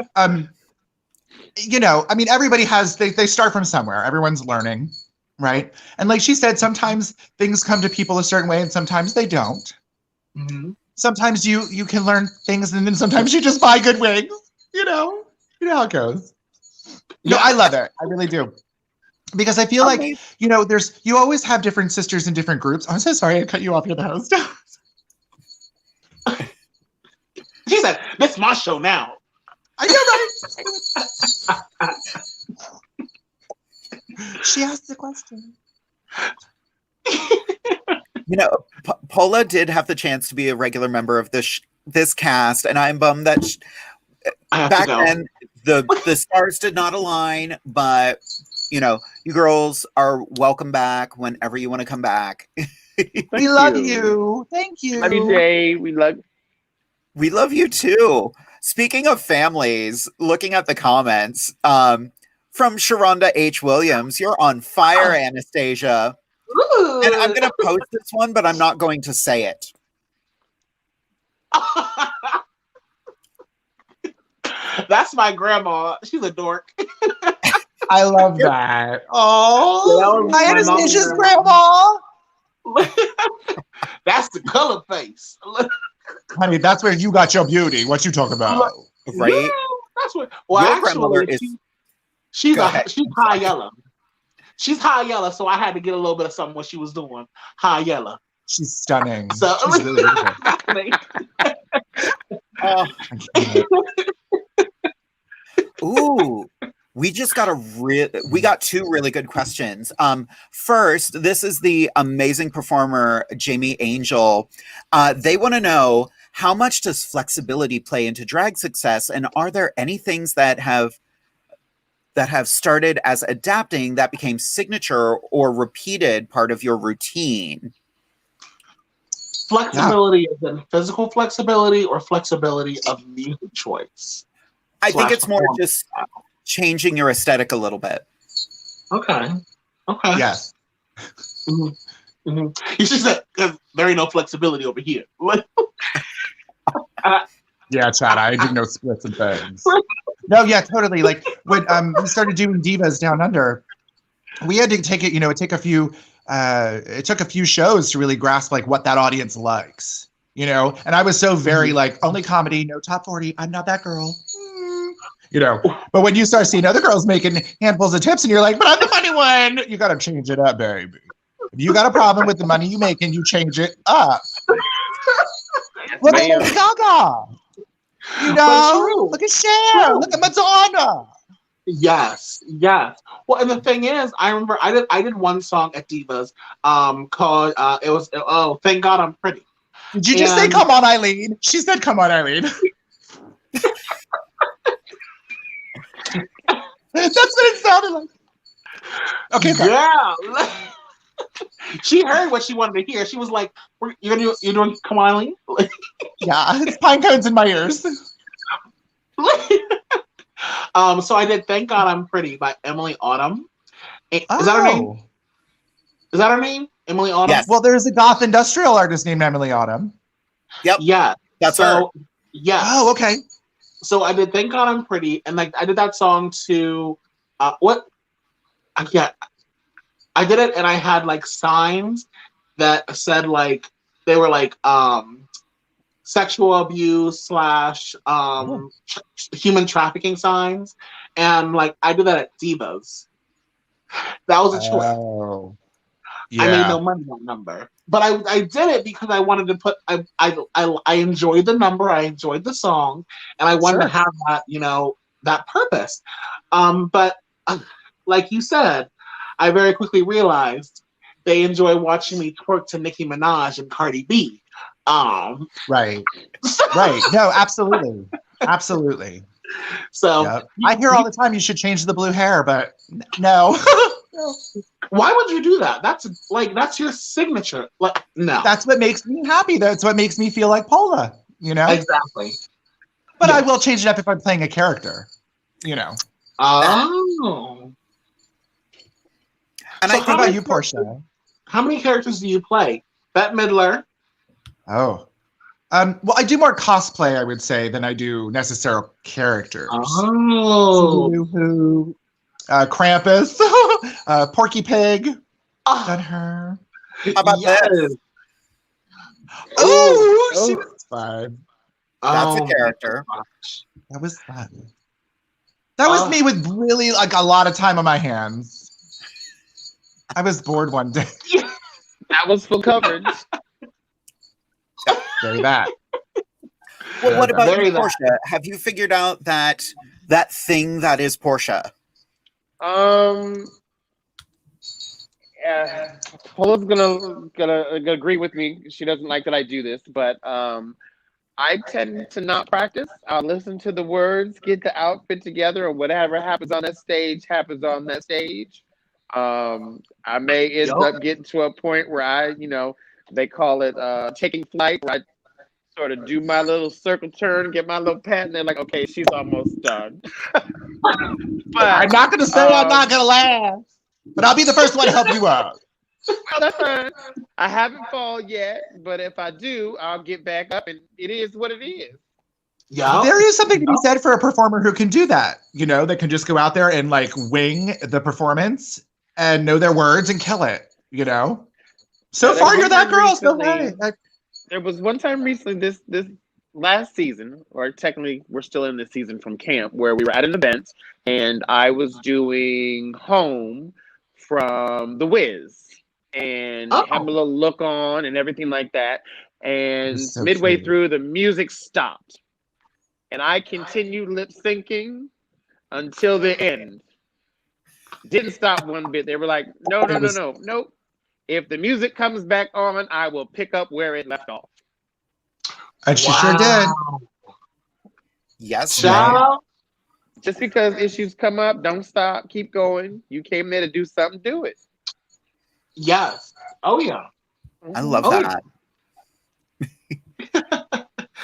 You know, I mean, everybody has, they start from somewhere. Everyone's learning, right? And like she said, sometimes things come to people a certain way and sometimes they don't. Mm-hmm. Sometimes you can learn things and then sometimes you just buy good wigs. You know how it goes. No, I love it. I really do. Because I feel like, you know, you always have different sisters in different groups. I'm so sorry I cut you off. You're the host. She said, "This is my show now." I know, right? She asked the question. You know, Pola did have the chance to be a regular member of this cast, and I'm bummed that back then the stars did not align. But you know, you girls are welcome back whenever you want to come back. We love you. Thank you. Love you, Jay. We love you too. Speaking of families, looking at the comments, from Sharonda H. Williams, you're on fire, Anastasia. Ooh. And I'm going to post this one, but I'm not going to say it. That's my grandma. She's a dork. I love that. Oh, my Anastasia's grandma. That's the color face. Honey, that's where you got your beauty. What you talking about? Right? Yeah, that's what. Well, your actually, grandmother is. She's high yellow. She's high yellow, so I had to get a little bit of something what she was doing. High yellow. She's stunning. So, she's really beautiful. Ooh, We just got we got two really good questions. First, this is the amazing performer Jamie Angel. They want to know, how much does flexibility play into drag success, and are there any things that have started as adapting that became signature or repeated part of your routine? Flexibility is in physical flexibility or flexibility of music choice? I think Slash it's more performance just style. changing your aesthetic a little bit. Okay. Yes. Mhm. You should say, because there ain't no flexibility over here. Yeah, Chad, I do no splits and things. No, yeah, totally. Like when we started doing Divas Down Under, we had to take it, it took a few shows to really grasp like what that audience likes, and I was so very like, only comedy, no top 40, I'm not that girl. But when you start seeing other girls making handfuls of tips and you're like, but I'm the funny one, you got to change it up, baby. If you got a problem with the money you make and you change it up. Look at Lady Gaga. Look at Cher. Look at Madonna. Yes. Well, and the thing is, I remember I did one song at Divas called it was Thank God I'm Pretty. Did you just say come on, Eileen? She said come on, Eileen. That's what it sounded like. Okay, sorry. Yeah. She heard what she wanted to hear. She was like, you're doing come on, Eileen? Yeah, it's pine cones in my ears. So I did Thank God I'm Pretty by Emily Autumn. Is that her name? Is that her name? Emily Autumn? Yes. Well, there's a goth industrial artist named Emily Autumn. Yep. Yeah. That's her. Yeah. Oh, okay. So I did Thank God I'm Pretty, and like I did that song to I did it, and I had like signs that said like they were like sexual abuse / human trafficking signs, and like I did that at Divas. That was a choice. Oh, yeah. I made no money on that number, but I did it because I wanted to put I enjoyed the number, I enjoyed the song, and I wanted to have that that purpose. But like you said, I very quickly realized they enjoy watching me twerk to Nicki Minaj and Cardi B. Right. No, absolutely. So yep. I hear all the time you should change the blue hair, but no. Why would you do that? That's your signature. Like, no. That's what makes me happy. That's what makes me feel like Pola, Exactly. But I will change it up if I'm playing a character, Oh. And so I think about you, Portia? How many characters do you play? Bette Midler. Oh. Well, I do more cosplay, I would say, than I do necessary characters. Oh. Krampus, Porky Pig. Done her. How about that? Oh, she was fun. That's a character. That was fun. That was me with really like a lot of time on my hands. I was bored one day. That was full coverage. Very that. Well, what about you, Portia? Have you figured out that thing that is Portia? Yeah, Pola's gonna agree with me. She doesn't like that I do this, but I tend to not practice. I'll listen to the words, get the outfit together, and whatever happens on that stage happens on that stage. I may end up getting to a point where they call it taking flight, where I sort of do my little circle turn, get my little pat, and they're like, okay, she's almost done. But I'm not going to say I'm not going to laugh, but I'll be the first one to help you out. Well, that's fine. I haven't fallen yet, but if I do, I'll get back up, and it is what it is. Yeah, there is something to be said for a performer who can do that. That can just go out there and like wing the performance and know their words and kill it. So far, you're that girl. So hey. There was one time recently, this last season, or technically we're still in this season from camp, where we were at an event and I was doing Home from The Wiz and have a little look on and everything like that. And so midway through, the music stopped. And I continued lip syncing until the end. Didn't stop one bit. They were like, no, nope. If the music comes back on, I will pick up where it left off. And she sure did. Yes, Child. Just because issues come up, don't stop. Keep going. You came there to do something, do it. Yes. Oh, yeah. I love Oh, that.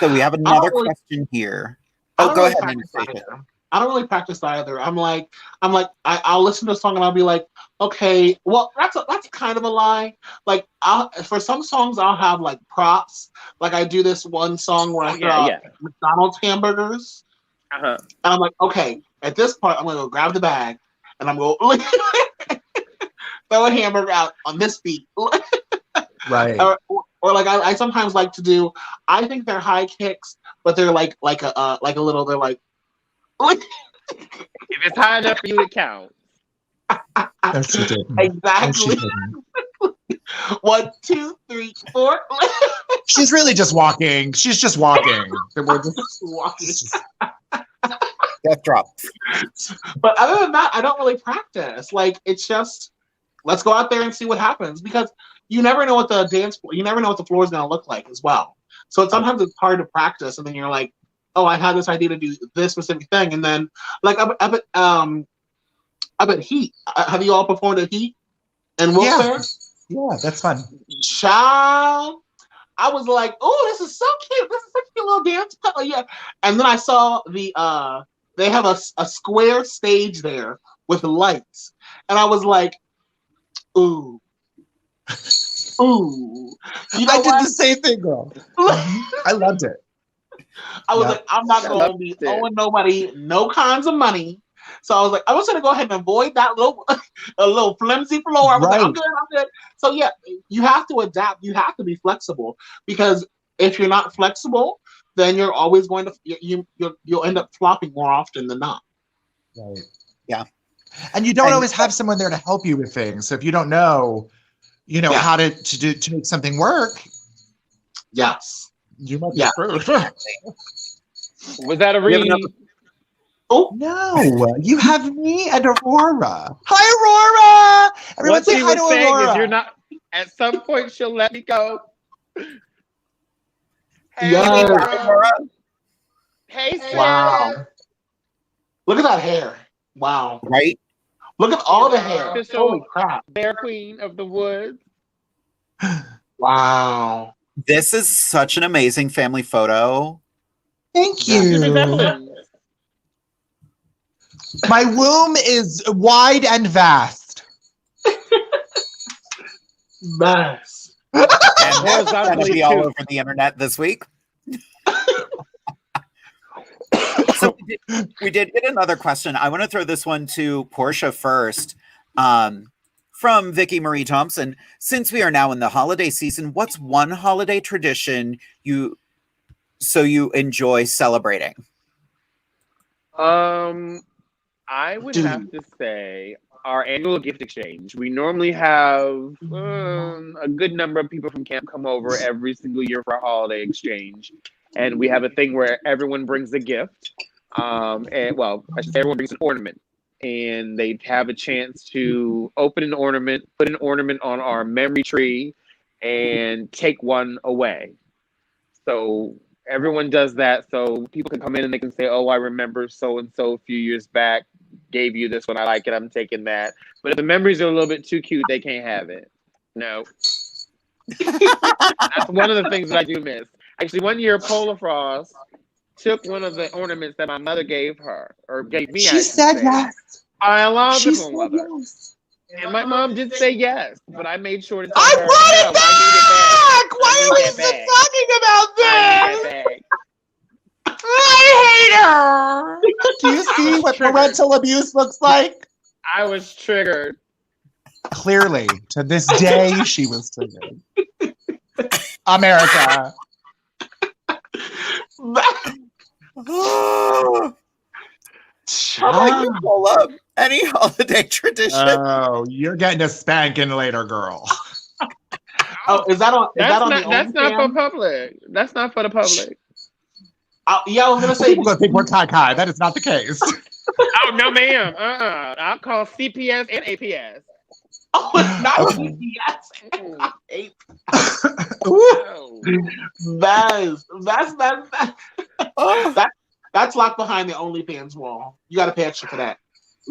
So we have another question here. Oh, go ahead, Anastasia. I don't really practice either. I'll listen to a song and I'll be like, okay, well, that's kind of a lie. Like, for some songs, I'll have like props. Like, I do this one song where I throw McDonald's hamburgers. And I'm like, okay, at this point, I'm gonna go grab the bag and I'm going to throw a hamburger out on this beat. Right. Or like I sometimes like to do. I think they're high kicks, but they're like a little. They're like. If it's high enough for you, it counts. No, she didn't. Exactly. No, she didn't. 1, 2, 3, 4. She's really just walking. She's just walking. We're just walking. Death drop. But other than that, I don't really practice. Like, it's just let's go out there and see what happens, because you never know what the floor is going to look like as well. So sometimes it's hard to practice, and then you're like, oh, I had this idea to do this specific thing, and then like up at Heat. Have you all performed at Heat and Wilkes-Barre? Yeah, that's fun. Child, I was like, oh, this is so cute. This is such a cute little dance. Yeah. And then I saw they have a square stage there with lights, and I was like, ooh. Ooh. You know I did the same thing, girl. I loved it. I was like, I'm not going to be owing nobody no kinds of money. So I was like, I was going to go ahead and avoid that little flimsy floor. I was like, I'm good. So yeah, you have to adapt. You have to be flexible, because if you're not flexible, then you're always going to you'll end up flopping more often than not. Right. Yeah. And you don't always have someone there to help you with things. So if you don't know, how to make something work. Yes. You might be screwed. Was that a read? Oh no! You have me and Aurora. Hi, Aurora! Everyone what say she hi was to saying Aurora. is you're not. At some point, she'll let me go. Hey, yes. Aurora. Hey, Sarah. Wow! Look at that hair! Wow! Right? Look at all the hair! Holy crap! Bear Queen of the Woods. Wow! This is such an amazing family photo. Thank you. My womb is wide and vast. Nice. And that's going to be all over the internet this week. So we did get another question. I want to throw this one to Portia first. From Vicky Marie Thompson. Since we are now in the holiday season, what's one holiday tradition you enjoy celebrating? I would have to say our annual gift exchange. We normally have a good number of people from camp come over every single year for our holiday exchange. And we have a thing where everyone brings a gift. I should say everyone brings an ornament. And they have a chance to open an ornament, put an ornament on our memory tree, and take one away. So everyone does that, so people can come in and they can say, oh, I remember so-and-so a few years back gave you this one. I like it. I'm taking that. But if the memories are a little bit too cute, they can't have it. No. That's one of the things that I do miss. Actually, one year, Pola Frost took one of the ornaments that my mother gave her, or gave me. She said yes. I allowed She it said to my mother. yes. And my mom did say yes, but I made sure to tell I her, brought no, it back! Why are we still talking about this? I hate her! Do you see what parental abuse looks like? I was triggered. Clearly, to this day, she was triggered. America. How do you pull up any holiday tradition? Oh, you're getting a spanking later, girl. Oh, is that on? That's not for public. That's not for the public. Yeah, I was gonna say. People gonna think we're kai. That is not the case. Oh no, ma'am. I'll call CPS and APS. Oh, it's not Okay. CPS. Ooh. That's Oh, that's locked behind the OnlyFans wall. You got to pay extra for that.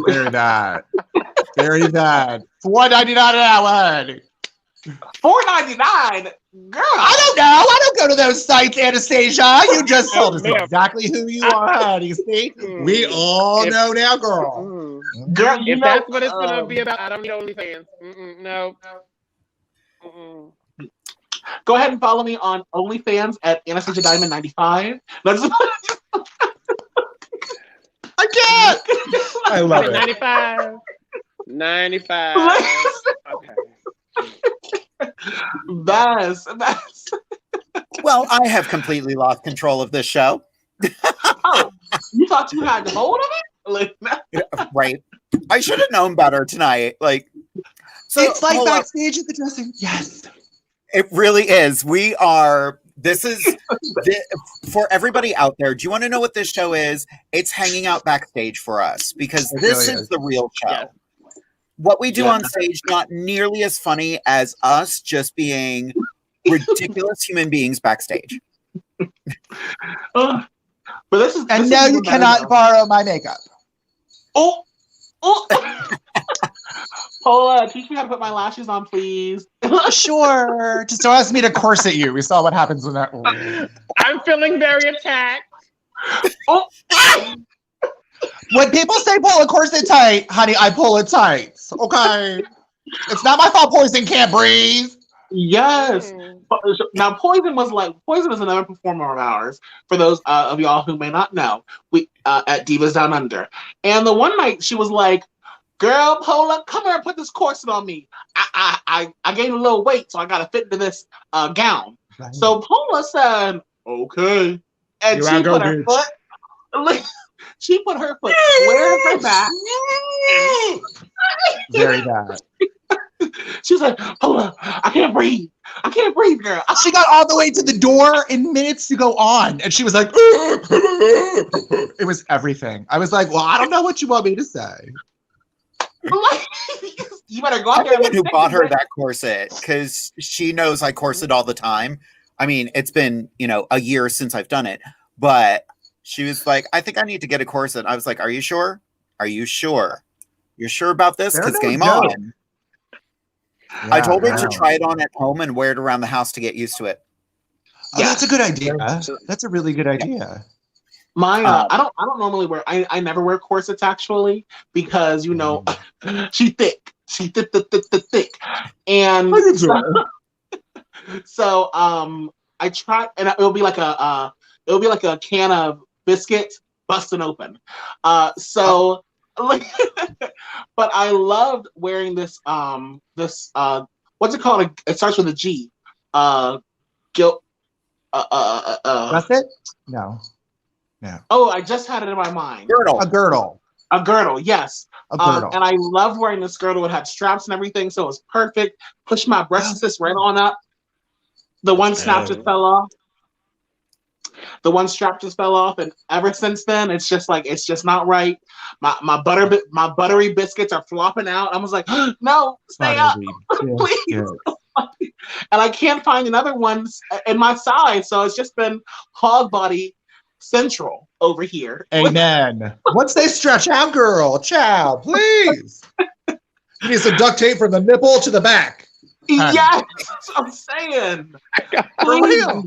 Very bad. Very bad. $4.99 an hour. $4.99, girl. I don't know. I don't go to those sites, Anastasia. You just told us ma'am. exactly who you are, honey. See? We all know now, girl. Girl, you If know, that's what it's gonna be about, I don't need OnlyFans. No. go ahead and follow me on OnlyFans at Anastasia Diamond 95. That's I can't. I love it. 95. 95. Okay. that's well, I have completely lost control of this show. oh, you thought you had the hold of it? Like, Right. I should have known better tonight. Like, so It's like hold up. backstage at the dressing. Yes. It really is. We are. This is for everybody out there. Do you want to know what this show is? It's hanging out backstage for us because It this really is is. the real show. Yeah. What we do Yeah. on stage, not nearly as funny as us just being ridiculous human beings backstage. but this is. And this no, is you even better cannot though. borrow my makeup. Oh. Pola, teach me how to put my lashes on, please. Sure. Just don't ask me to corset you. We saw what happens when that. I'm feeling very attacked. Oh. When people say pull a corset tight, honey, I pull it tight. Okay. It's not my fault Poison can't breathe. Yes. Now, Poison is another performer of ours. For those of y'all who may not know, we at Divas Down Under, and the one night she was like, "Girl, Pola, come here and put this corset on me. I gained a little weight, so I got to fit into this gown." Right. So Pola said, "Okay," and You she gotta go, put her bitch. foot. She put her foot square in her back. Very bad. She was like, "Pola, I can't breathe. I can't breathe, girl." She got all the way to the door in minutes to go on, and she was like, it was everything. I was like, well, I don't know what you want me to say. You better go I'm out there the one and who fix bought her it. that corset because she knows I corset all the time. I mean, it's been, a year since I've done it, but she was like, I think I need to get a corset. I was like, are you sure? Are you sure? You're sure about this? They're Because no game joke. on. I told her to Yeah. try it on at home and wear it around the house to get used to it. Oh, that's a good idea. That's a really good idea. My I don't normally wear I never wear corsets actually because she's thick. She's thick. And so I try and it'll be like a can of biscuits busting open. But I loved wearing this what's it called? It starts with a G. Guilt. That's it? No. Oh, I just had it in my mind. Girdle. A girdle. A girdle, yes. A girdle. And I loved wearing this girdle. It had straps and everything, so it was perfect. Pushed my breasts right on up. The one strap just fell off. The one strap just fell off, and ever since then, it's just not right. My buttery biscuits are flopping out. I was like, no, stay up, please. And I can't find another one in my size, so it's just been hog body central over here. Amen. Once they stretch out, girl, child, please. You need some duct tape from the nipple to the back. Yes, I'm saying. For real.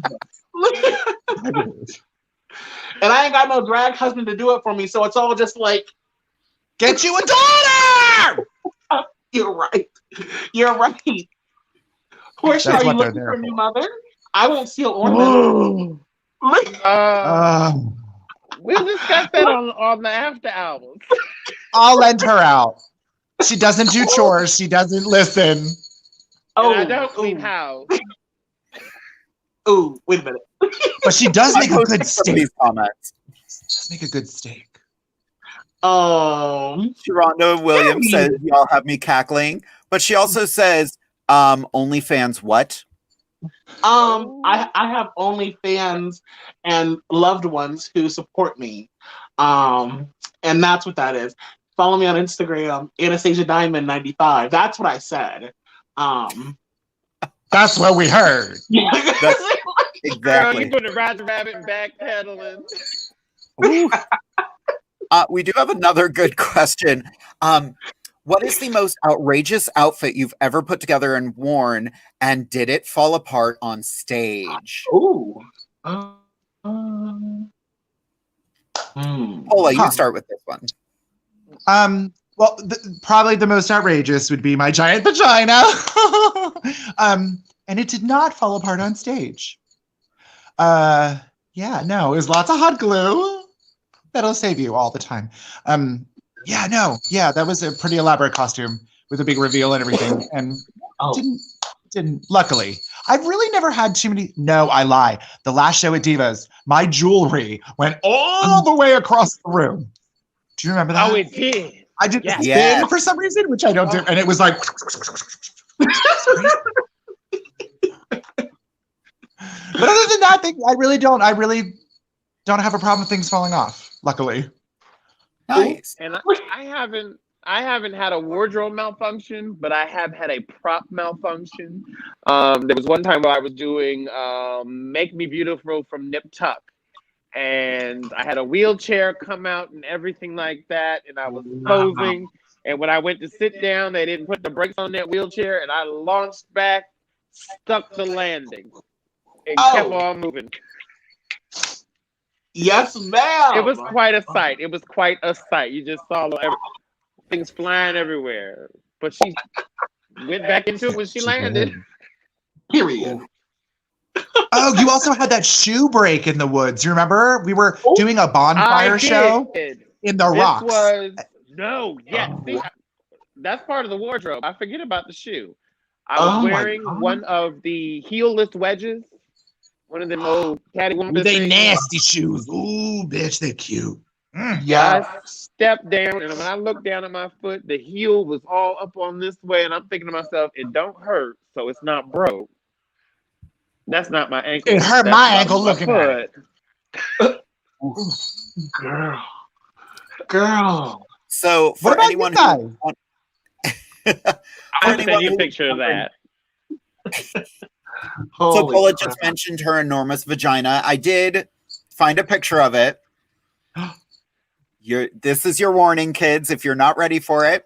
And I ain't got no drag husband to do it for me, so it's all just like, get you a daughter. You're right. Portia, are you looking for a new mother? I won't steal ornaments. We'll discuss that on the after hours. I'll lend her out. She doesn't do chores. She doesn't listen. And I don't clean house. Oh, wait a minute. But she does make a good steak. These comments. Just make a good steak. Sharonda Williams says, y'all have me cackling. But she also says, OnlyFans what? I have OnlyFans and loved ones who support me. And And that's what that is. Follow me on Instagram, Anastasia Diamond 95. That's what I said. That's what we heard. That's Girl, exactly. you put the Roger Rabbit backpedaling. Ooh. We do have another good question. What is the most outrageous outfit you've ever put together and worn, and did it fall apart on stage? Ooh. Pola, you start with this one. Well, probably the most outrageous would be my giant vagina. And it did not fall apart on stage. Yeah, no, it was lots of hot glue. That'll save you all the time. Yeah, that was a pretty elaborate costume with a big reveal and everything. And didn't, luckily. I've really never had too many, no, I lie. The last show at Divas, my jewelry went all the way across the room. Do you remember that? Oh, it did. I did Yes. this spin for some reason, which I don't do, and it was like. But other than that, I really don't have a problem with things falling off. Luckily. Nice. And I haven't had a wardrobe malfunction, but I have had a prop malfunction. There was one time where I was doing "Make Me Beautiful" from Nip Tuck, and I had a wheelchair come out and everything like that, and I was posing. And when I went to sit down, they didn't put the brakes on that wheelchair, and I launched back, stuck the landing, and kept on moving. Yes, ma'am. It was quite a sight. It was quite a sight. You just saw things flying everywhere. But she went back into it when she landed. Period. Oh, you also had that shoe break in the woods. You remember? We were doing a bonfire show in the rocks. See, that's part of the wardrobe. I forget about the shoe. I was wearing one of the heel-less wedges. One of them old cattywampus. They nasty shoes. Ooh, bitch, they cute. Yeah. I stepped down, and when I looked down at my foot, the heel was all up on this way, and I'm thinking to myself, it don't hurt, so it's not broke. That's not my ankle. It hurt my ankle looking at it. Girl. So for What about anyone you guys? I'll send you a picture of that. So Pola just mentioned her enormous vagina. I did find a picture of it. This is your warning, kids. If you're not ready for it,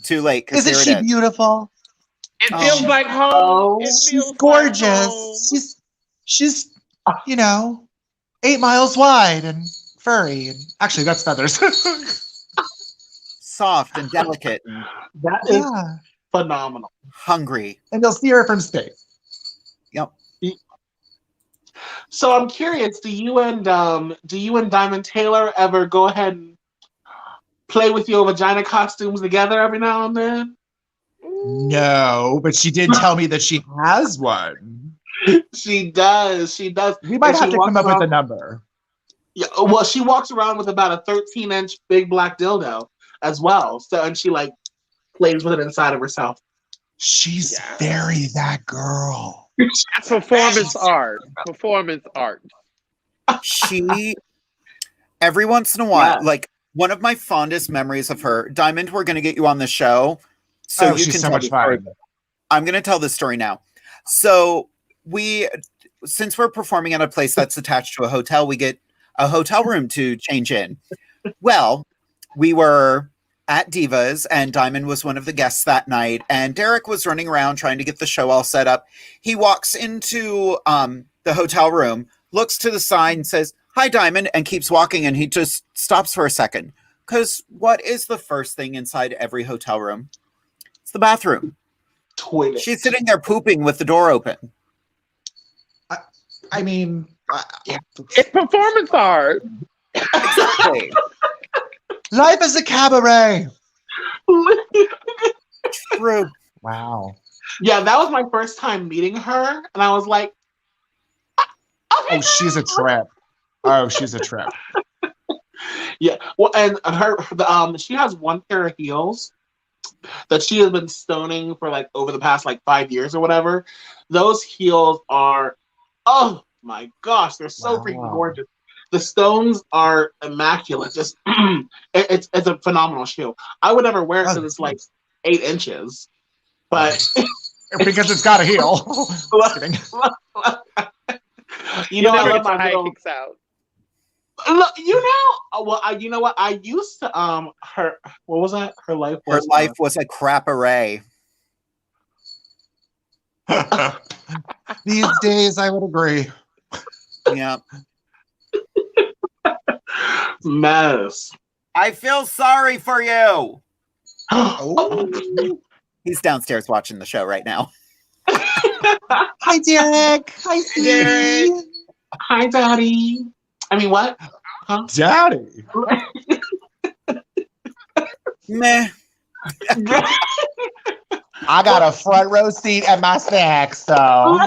too late. Isn't she beautiful? It feels like home. She's gorgeous. She's 8 miles wide and furry. And actually, that's feathers. Soft and delicate and That is phenomenal. hungry. And you'll see her from space. Yep. So I'm curious, do you and Diamond Taylor ever go ahead and play with your vagina costumes together every now and then? No, but she did tell me that she has one. She does. We might have to come up with a number. Yeah, well, she walks around with about a 13-inch big black dildo as well. So, and she plays with it inside of herself. She's very that girl. Performance art. She, every once in a while, one of my fondest memories of her, Diamond, we're going to get you on the show. So you can so tell much the story. fun. I'm going to tell this story now. So since we're performing at a place that's attached to a hotel, we get a hotel room to change in. Well, we were at Divas, and Diamond was one of the guests that night, and Derek was running around trying to get the show all set up. He walks into the hotel room, looks to the side and says, "Hi, Diamond," and keeps walking, and he just stops for a second. Because what is the first thing inside every hotel room? It's the bathroom. Toilet. She's sitting there pooping with the door open. I mean, It's performance art. Exactly. life is a cabaret. True. Wow. Yeah, that was my first time meeting her, and I was like, Oh, she's a trip. Oh, she's a trip. yeah. Well, and she has one pair of heels that she has been stoning for over the past 5 years or whatever. Those heels are, oh my gosh, they're so freaking gorgeous. The stones are immaculate. Just it's a phenomenal shoe. I would never wear it because it's like 8 inches, but because it's got a heel. Just kidding. You know, I never love get your my high little. kicks out. Look, you know, well, you know what? I used to her. What was that? Her life Her was. life was a crap array. These days, I would agree. Yeah. Mess. I feel sorry for you. Oh. He's downstairs watching the show right now. Hi, Derek. Hi, Stevie. Hi, Daddy. I mean, what? Huh? Daddy. Meh. I got a front row seat at my snack, so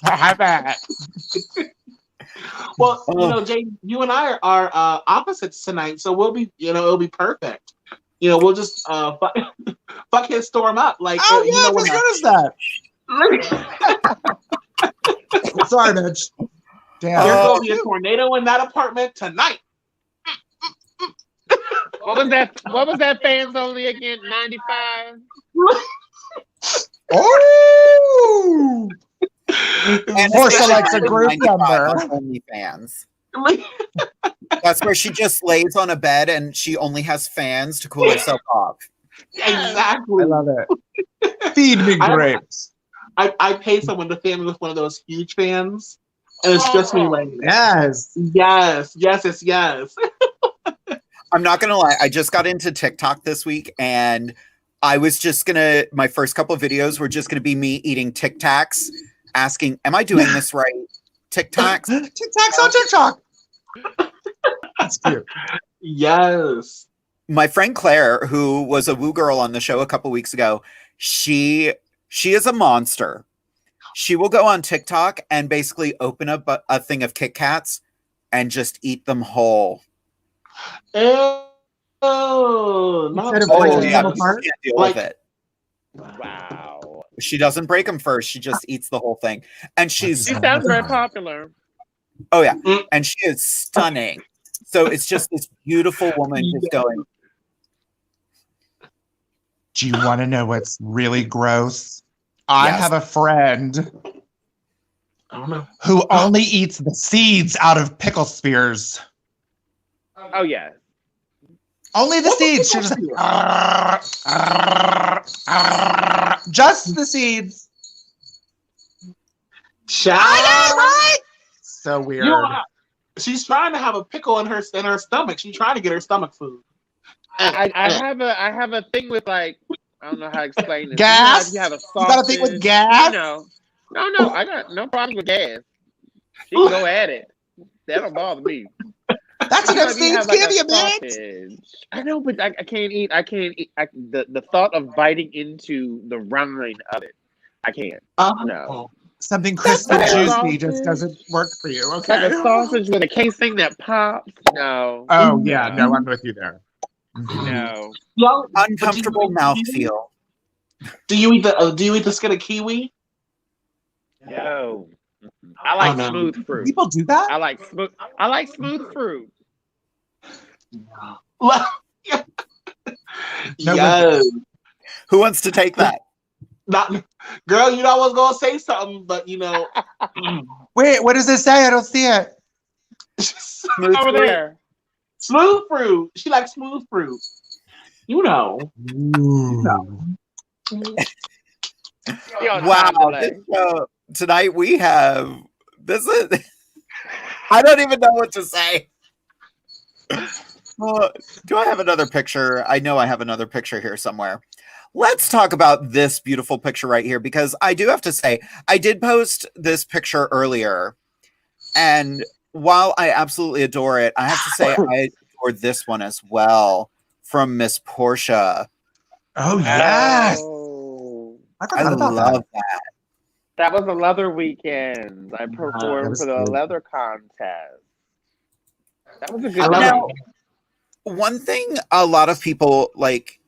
have that. Well, you know, Jay, you and I are opposites tonight, so we'll be, you know, it'll be perfect. You know, we'll just fuck his storm up. Like, Oh you yeah, know, which one is that? Sorry, Mitch. Damn. There's gonna be a tornado in that apartment tonight. What was that? What was that fans only again? 95. Oh! Porsche likes a group 95 number. on OnlyFans. That's where she just lays on a bed and she only has fans to cool herself off. Exactly. I love it. Feed me grapes. I pay someone to fan me with one of those huge fans, and it's just me laying there. Yes. Yes. I'm not gonna lie, I just got into TikTok this week and I was just gonna, my first couple of videos were just gonna be me eating Tic Tacs, asking, am I doing this right? Tic Tacs? Tic Tacs on TikTok. That's cute. Yes. My friend Claire, who was a woo girl on the show a couple weeks ago, she is a monster. She will go on TikTok and basically open up a thing of Kit Kats and just eat them whole. Instead of Oh, breaking yeah, them she apart. can't deal Like- with it. Wow. She doesn't break them first. She just eats the whole thing. And she's, She sounds very popular. oh yeah, and she is stunning. So it's just this beautiful woman just going, Do you want to know what's really gross? I Yes. have a friend I don't know. who only eats the seeds out of pickle spears. Oh yeah. Only the seeds. She just the seeds. Child. So weird. You know, she's trying to have a pickle in her stomach. She's trying to get her stomach food. I have a thing with, like, I don't know how to explain this. Gas? You know, you have a You got a thing with sausage, gas? You know. No, I got no problem with gas. She can go at it. That don't bother me. That's enough You seeds have, like, give a you, man. sausage. I know, but I can't eat. The thought of biting into the rind of it, I can't. No. Something crisp and That's juicy sausage. just doesn't work for you. Like Okay. a sausage with a casing that pops. No. Oh yeah, no, I'm with you there. No. Y'all, uncomfortable mouthfeel. Do you eat the skin of kiwi? No. I like no. smooth fruit. People do that? I like smooth fruit. Yes. Who wants to take that? Not, girl, you know I was gonna say something, but you know. Wait, what does it say? I don't see it. Smooth Over fruit? there. Smooth fruit. She likes smooth fruit. You know. Wow. Tonight we have this is I don't even know what to say. Do I have another picture? I know I have another picture here somewhere. Let's talk about this beautiful picture right here, because I do have to say, I did post this picture earlier, and while I absolutely adore it, I have to say I adore this one as well from Miss Porsche. Oh yes. Oh, I I forgot about love that. that. that was a leather weekend. I performed was for the good. leather contest. That was a I good love night. One thing a lot of people like,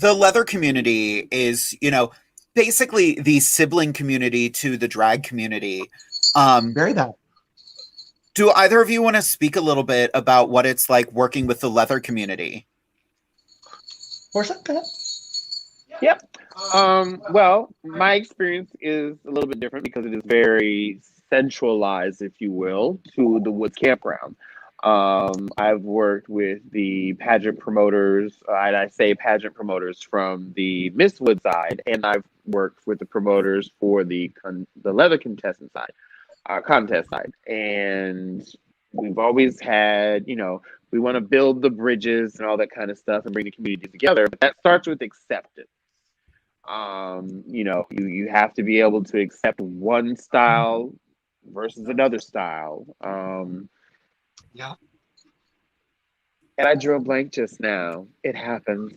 the leather community is, you know, basically the sibling community to the drag community. Very that. Do either of you want to speak a little bit about what it's like working with the leather community? Porsche, go ahead. Yep. Well, my experience is a little bit different because it is very centralized, if you will, to the Woods Campground. I've worked with the pageant promoters, and I say pageant promoters from the Miss Wood side, and I've worked with the promoters for the leather contestant side, contest side, and we've always had, we want to build the bridges and all that kind of stuff and bring the community together. But that starts with acceptance. You have to be able to accept one style versus another style. Yeah. And I drew a blank just now. It happens.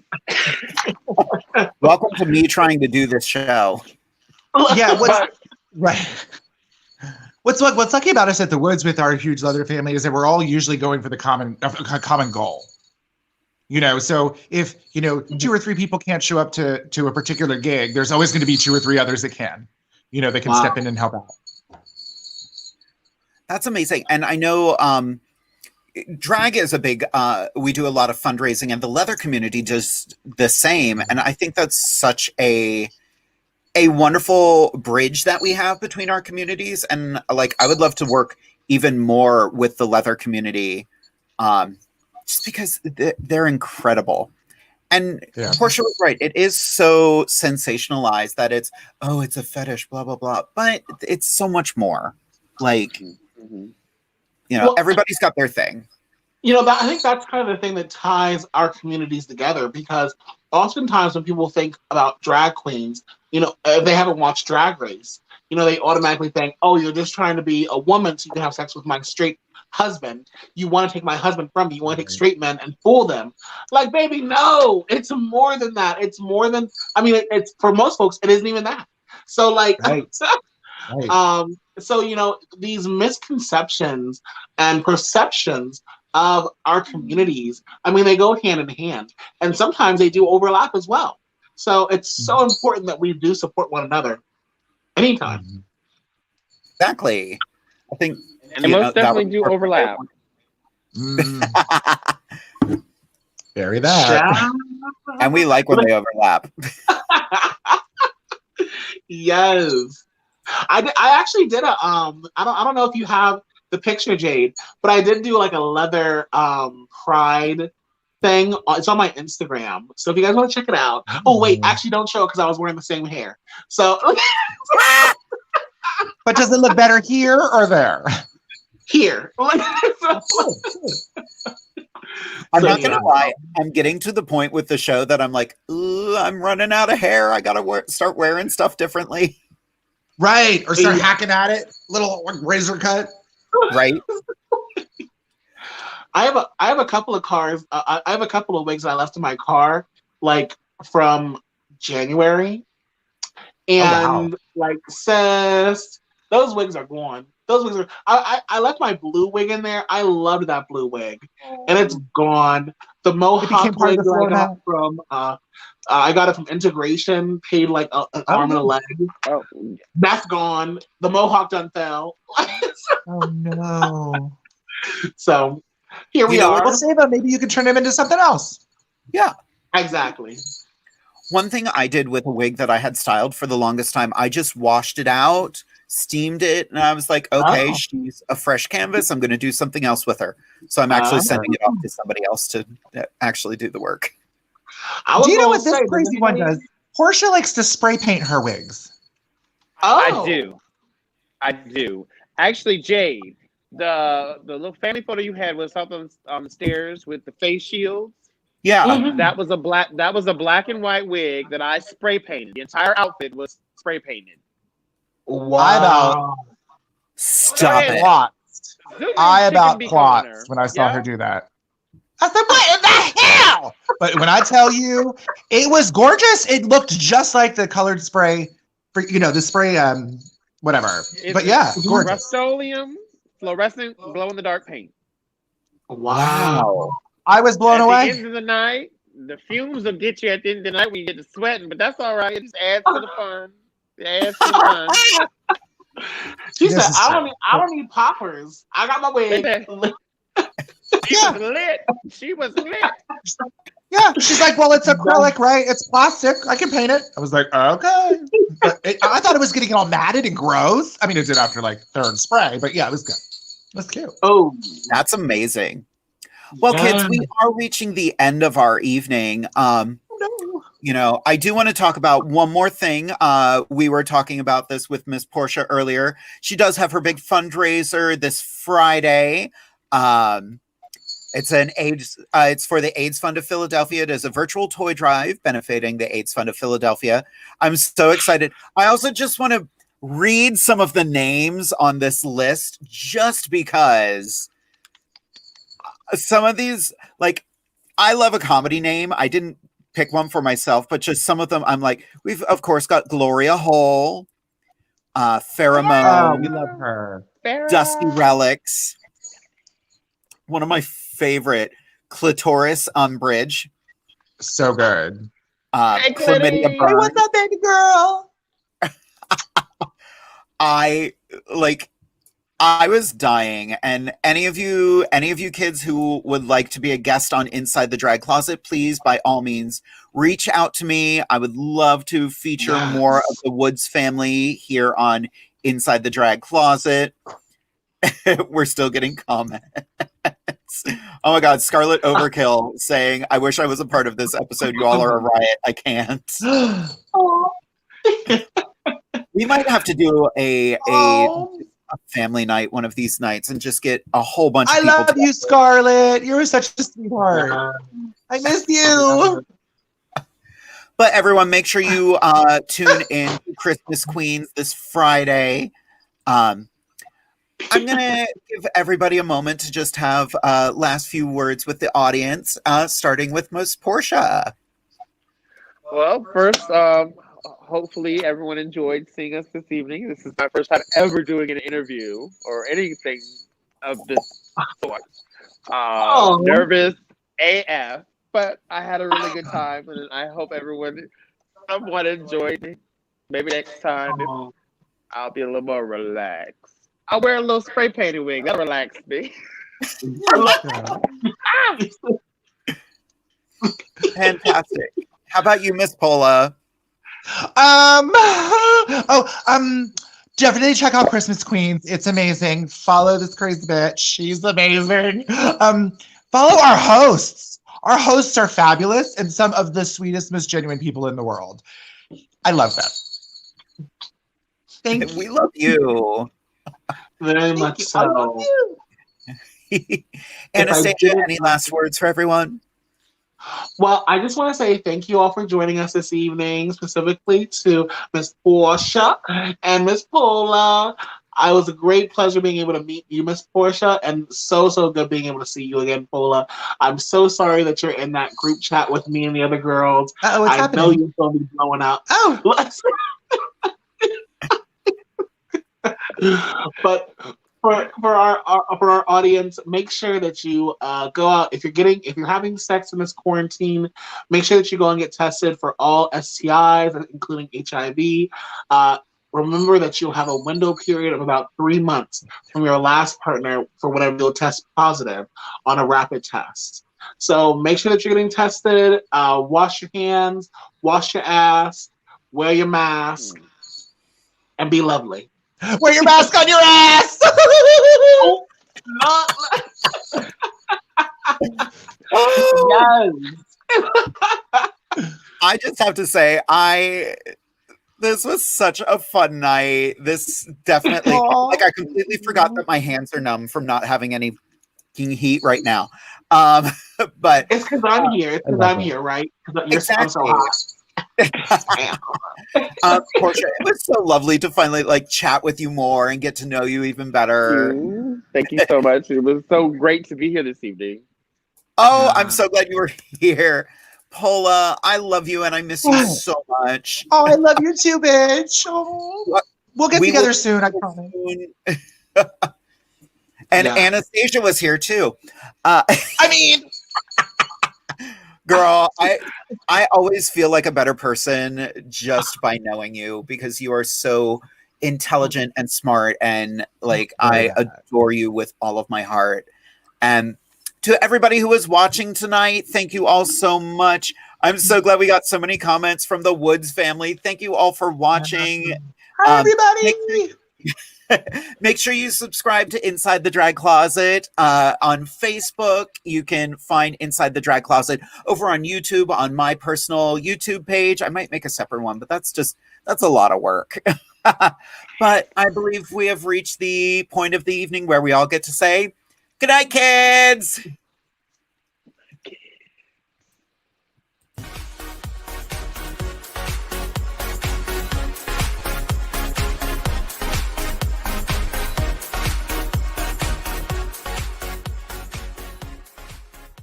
Welcome to me trying to do this show. Yeah, right. What's lucky about us at the Woods with our huge leather family is that we're all usually going for the common goal. So if 2 or 3 people can't show up to a particular gig, there's always going to be 2 or 3 others that can. They can step in and help out. That's amazing. And I know drag is a big, we do a lot of fundraising, and the leather community does the same. And I think that's such a wonderful bridge that we have between our communities. And I would love to work even more with the leather community, just because they're incredible. And Porsche was right. It is so sensationalized that it's a fetish, blah, blah, blah. But it's so much more. Everybody's got their thing. I think that's kind of the thing that ties our communities together, because oftentimes when people think about drag queens, if they haven't watched Drag Race, they automatically think, oh, you're just trying to be a woman so you can have sex with my straight husband. You want to take my husband from me. You want to take straight men and fool them. Baby, no, it's more than that. It's more than, it's for most folks, it isn't even that. So right. Right. So, these misconceptions and perceptions of our communities, they go hand in hand, and sometimes they do overlap as well. So it's so important that we do support one another anytime. Exactly. I think, and they most definitely do overlap. Very that. And we like when they overlap. Yes. I actually did a I don't know if you have the picture, Jade, but I did do a leather pride thing. It's on my Instagram, so if you guys want to check it out. Oh wait, actually don't show it because I was wearing the same hair. So but does it look better here or there? Here. I'm not gonna lie, I'm getting to the point with the show that I'm like, I'm running out of hair. I gotta start wearing stuff differently. Right, or start hacking at it, little razor cut. Right. I have a couple of cars. I have a couple of wigs I left in my car, from January, and sis, those wigs are gone. Those wigs are. I left my blue wig in there. I loved that blue wig, and it's gone. The mohawk wig that I got from I got it from Integration. Paid an arm and a leg. Oh, that's gone. The mohawk done fell. Oh no! So here we are. Well, Saba, maybe you could turn him into something else. Yeah, exactly. One thing I did with a wig that I had styled for the longest time, I just washed it out, steamed it, and I was like, okay, she's a fresh canvas. I'm going to do something else with her. So I'm actually sending it off to somebody else to actually do the work. Do you know what this crazy one does? Porsche likes to spray paint her wigs. Oh. I do. Actually, Jade, the little family photo you had was up on the stairs with the face shields. Yeah. That was a black and white wig that I spray painted. The entire outfit was spray painted. Wow. Stop it. I about clots when I saw her do that. I said, what in the hell? But when I tell you, it was gorgeous. It looked just like the colored spray for, the spray, whatever. But yeah, gorgeous. Rust-Oleum, fluorescent, glow-in-the-dark paint. Wow. I was blown away. At the end of the night, the fumes will get you at the end of the night when you get to sweating, but that's all right. It just adds to the fun. It adds to the fun. She This said, is I true. don't need poppers. I got my wig. Baby. She Yeah. was lit. She was lit. Yeah, she's like, well, it's acrylic, right? It's plastic. I can paint it. I was like, okay. But I thought it was getting all matted and gross. I mean, it did after like third spray, but yeah, it was good. It was cute. Oh, That's amazing. Well, kids, we are reaching the end of our evening. No. You know, I do want to talk about one more thing. We were talking about this with Miss Portia earlier. She does have her big fundraiser this Friday. It's it's for the AIDS Fund of Philadelphia. It is a virtual toy drive benefiting the AIDS Fund of Philadelphia. I'm so excited. I also just want to read some of the names on this list just because some of these, like, I love a comedy name. I didn't pick one for myself, but just some of them I'm like, we've of course got Gloria Hole, Pheromone, Oh, we love her. Dusty Relics, one of my favorite, Clitoris Umbridge, So good. Hey, Chlamydia Clitty. Burn. Hey, what's up, baby girl? I was dying, and any of you kids who would like to be a guest on Inside the Drag Closet, please, by all means, reach out to me. I would love to feature more of the Woods family here on Inside the Drag Closet. We're still getting comments. Oh my God, Scarlet Overkill saying, I wish I was a part of this episode. You all are a riot. I can't. We might have to do a family night one of these nights and just get a whole bunch of I people love together. you, Scarlett. You're such a sweetheart. I miss you. But everyone, make sure you tune in to Christmas Queens this Friday. I'm going to give everybody a moment to just have last few words with the audience, starting with Miss Portia. Well, first, hopefully everyone enjoyed seeing us this evening. This is my first time ever doing an interview or anything of this sort. Nervous AF, but I had a really good time, and I hope everyone somewhat enjoyed it. Maybe next time I'll be a little more relaxed. I'll wear a little spray painted wig. That'll relax me. Fantastic. How about you, Miss Pola? Definitely check out Christmas Queens. It's amazing. Follow this crazy bitch. She's amazing. Follow our hosts. Our hosts are fabulous and some of the sweetest, most genuine people in the world. I love them. Thank you. We love you. very much you. I love so. you. Anastasia, any last words for everyone? Well, I just want to say thank you all for joining us this evening, specifically to Miss Portia and Miss Pola. It was a great pleasure being able to meet you, Miss Portia, and so good being able to see you again, Pola. I'm so sorry that you're in that group chat with me and the other girls. What's I happening? know you're going to be blowing up. Oh. But for our audience, make sure that you go out if you're having sex in this quarantine. Make sure that you go and get tested for all STIs, including HIV. Remember that you'll have a window period of about 3 months from your last partner for whenever you'll test positive on a rapid test. So make sure that you're getting tested. Wash your hands, wash your ass, wear your mask, and be lovely. Wear your mask on your ass. Yes. I just have to say, this was such a fun night. This definitely, I completely forgot that my hands are numb from not having any heat right now. But it's because I'm here. It's because I'm here, right? Because I'm so hot. Portia, it was so lovely to finally chat with you more and get to know you even better. Thank you so much. It was so great to be here this evening. Oh, I'm so glad you were here. Pola, I love you and I miss you so much. Oh, I love you too, bitch. Oh. We'll get together soon, I promise. And Anastasia was here too. Girl, I always feel like a better person just by knowing you because you are so intelligent and smart, and like Very I adore you with all of my heart. And to everybody who was watching tonight, thank you all so much. I'm so glad we got so many comments from the Woods family. Thank you all for watching. Hi, everybody. Make sure you subscribe to Inside the Drag Closet on Facebook. You can find Inside the Drag Closet over on YouTube, on my personal YouTube page. I might make a separate one, but that's a lot of work. But I believe we have reached the point of the evening where we all get to say, good night, kids.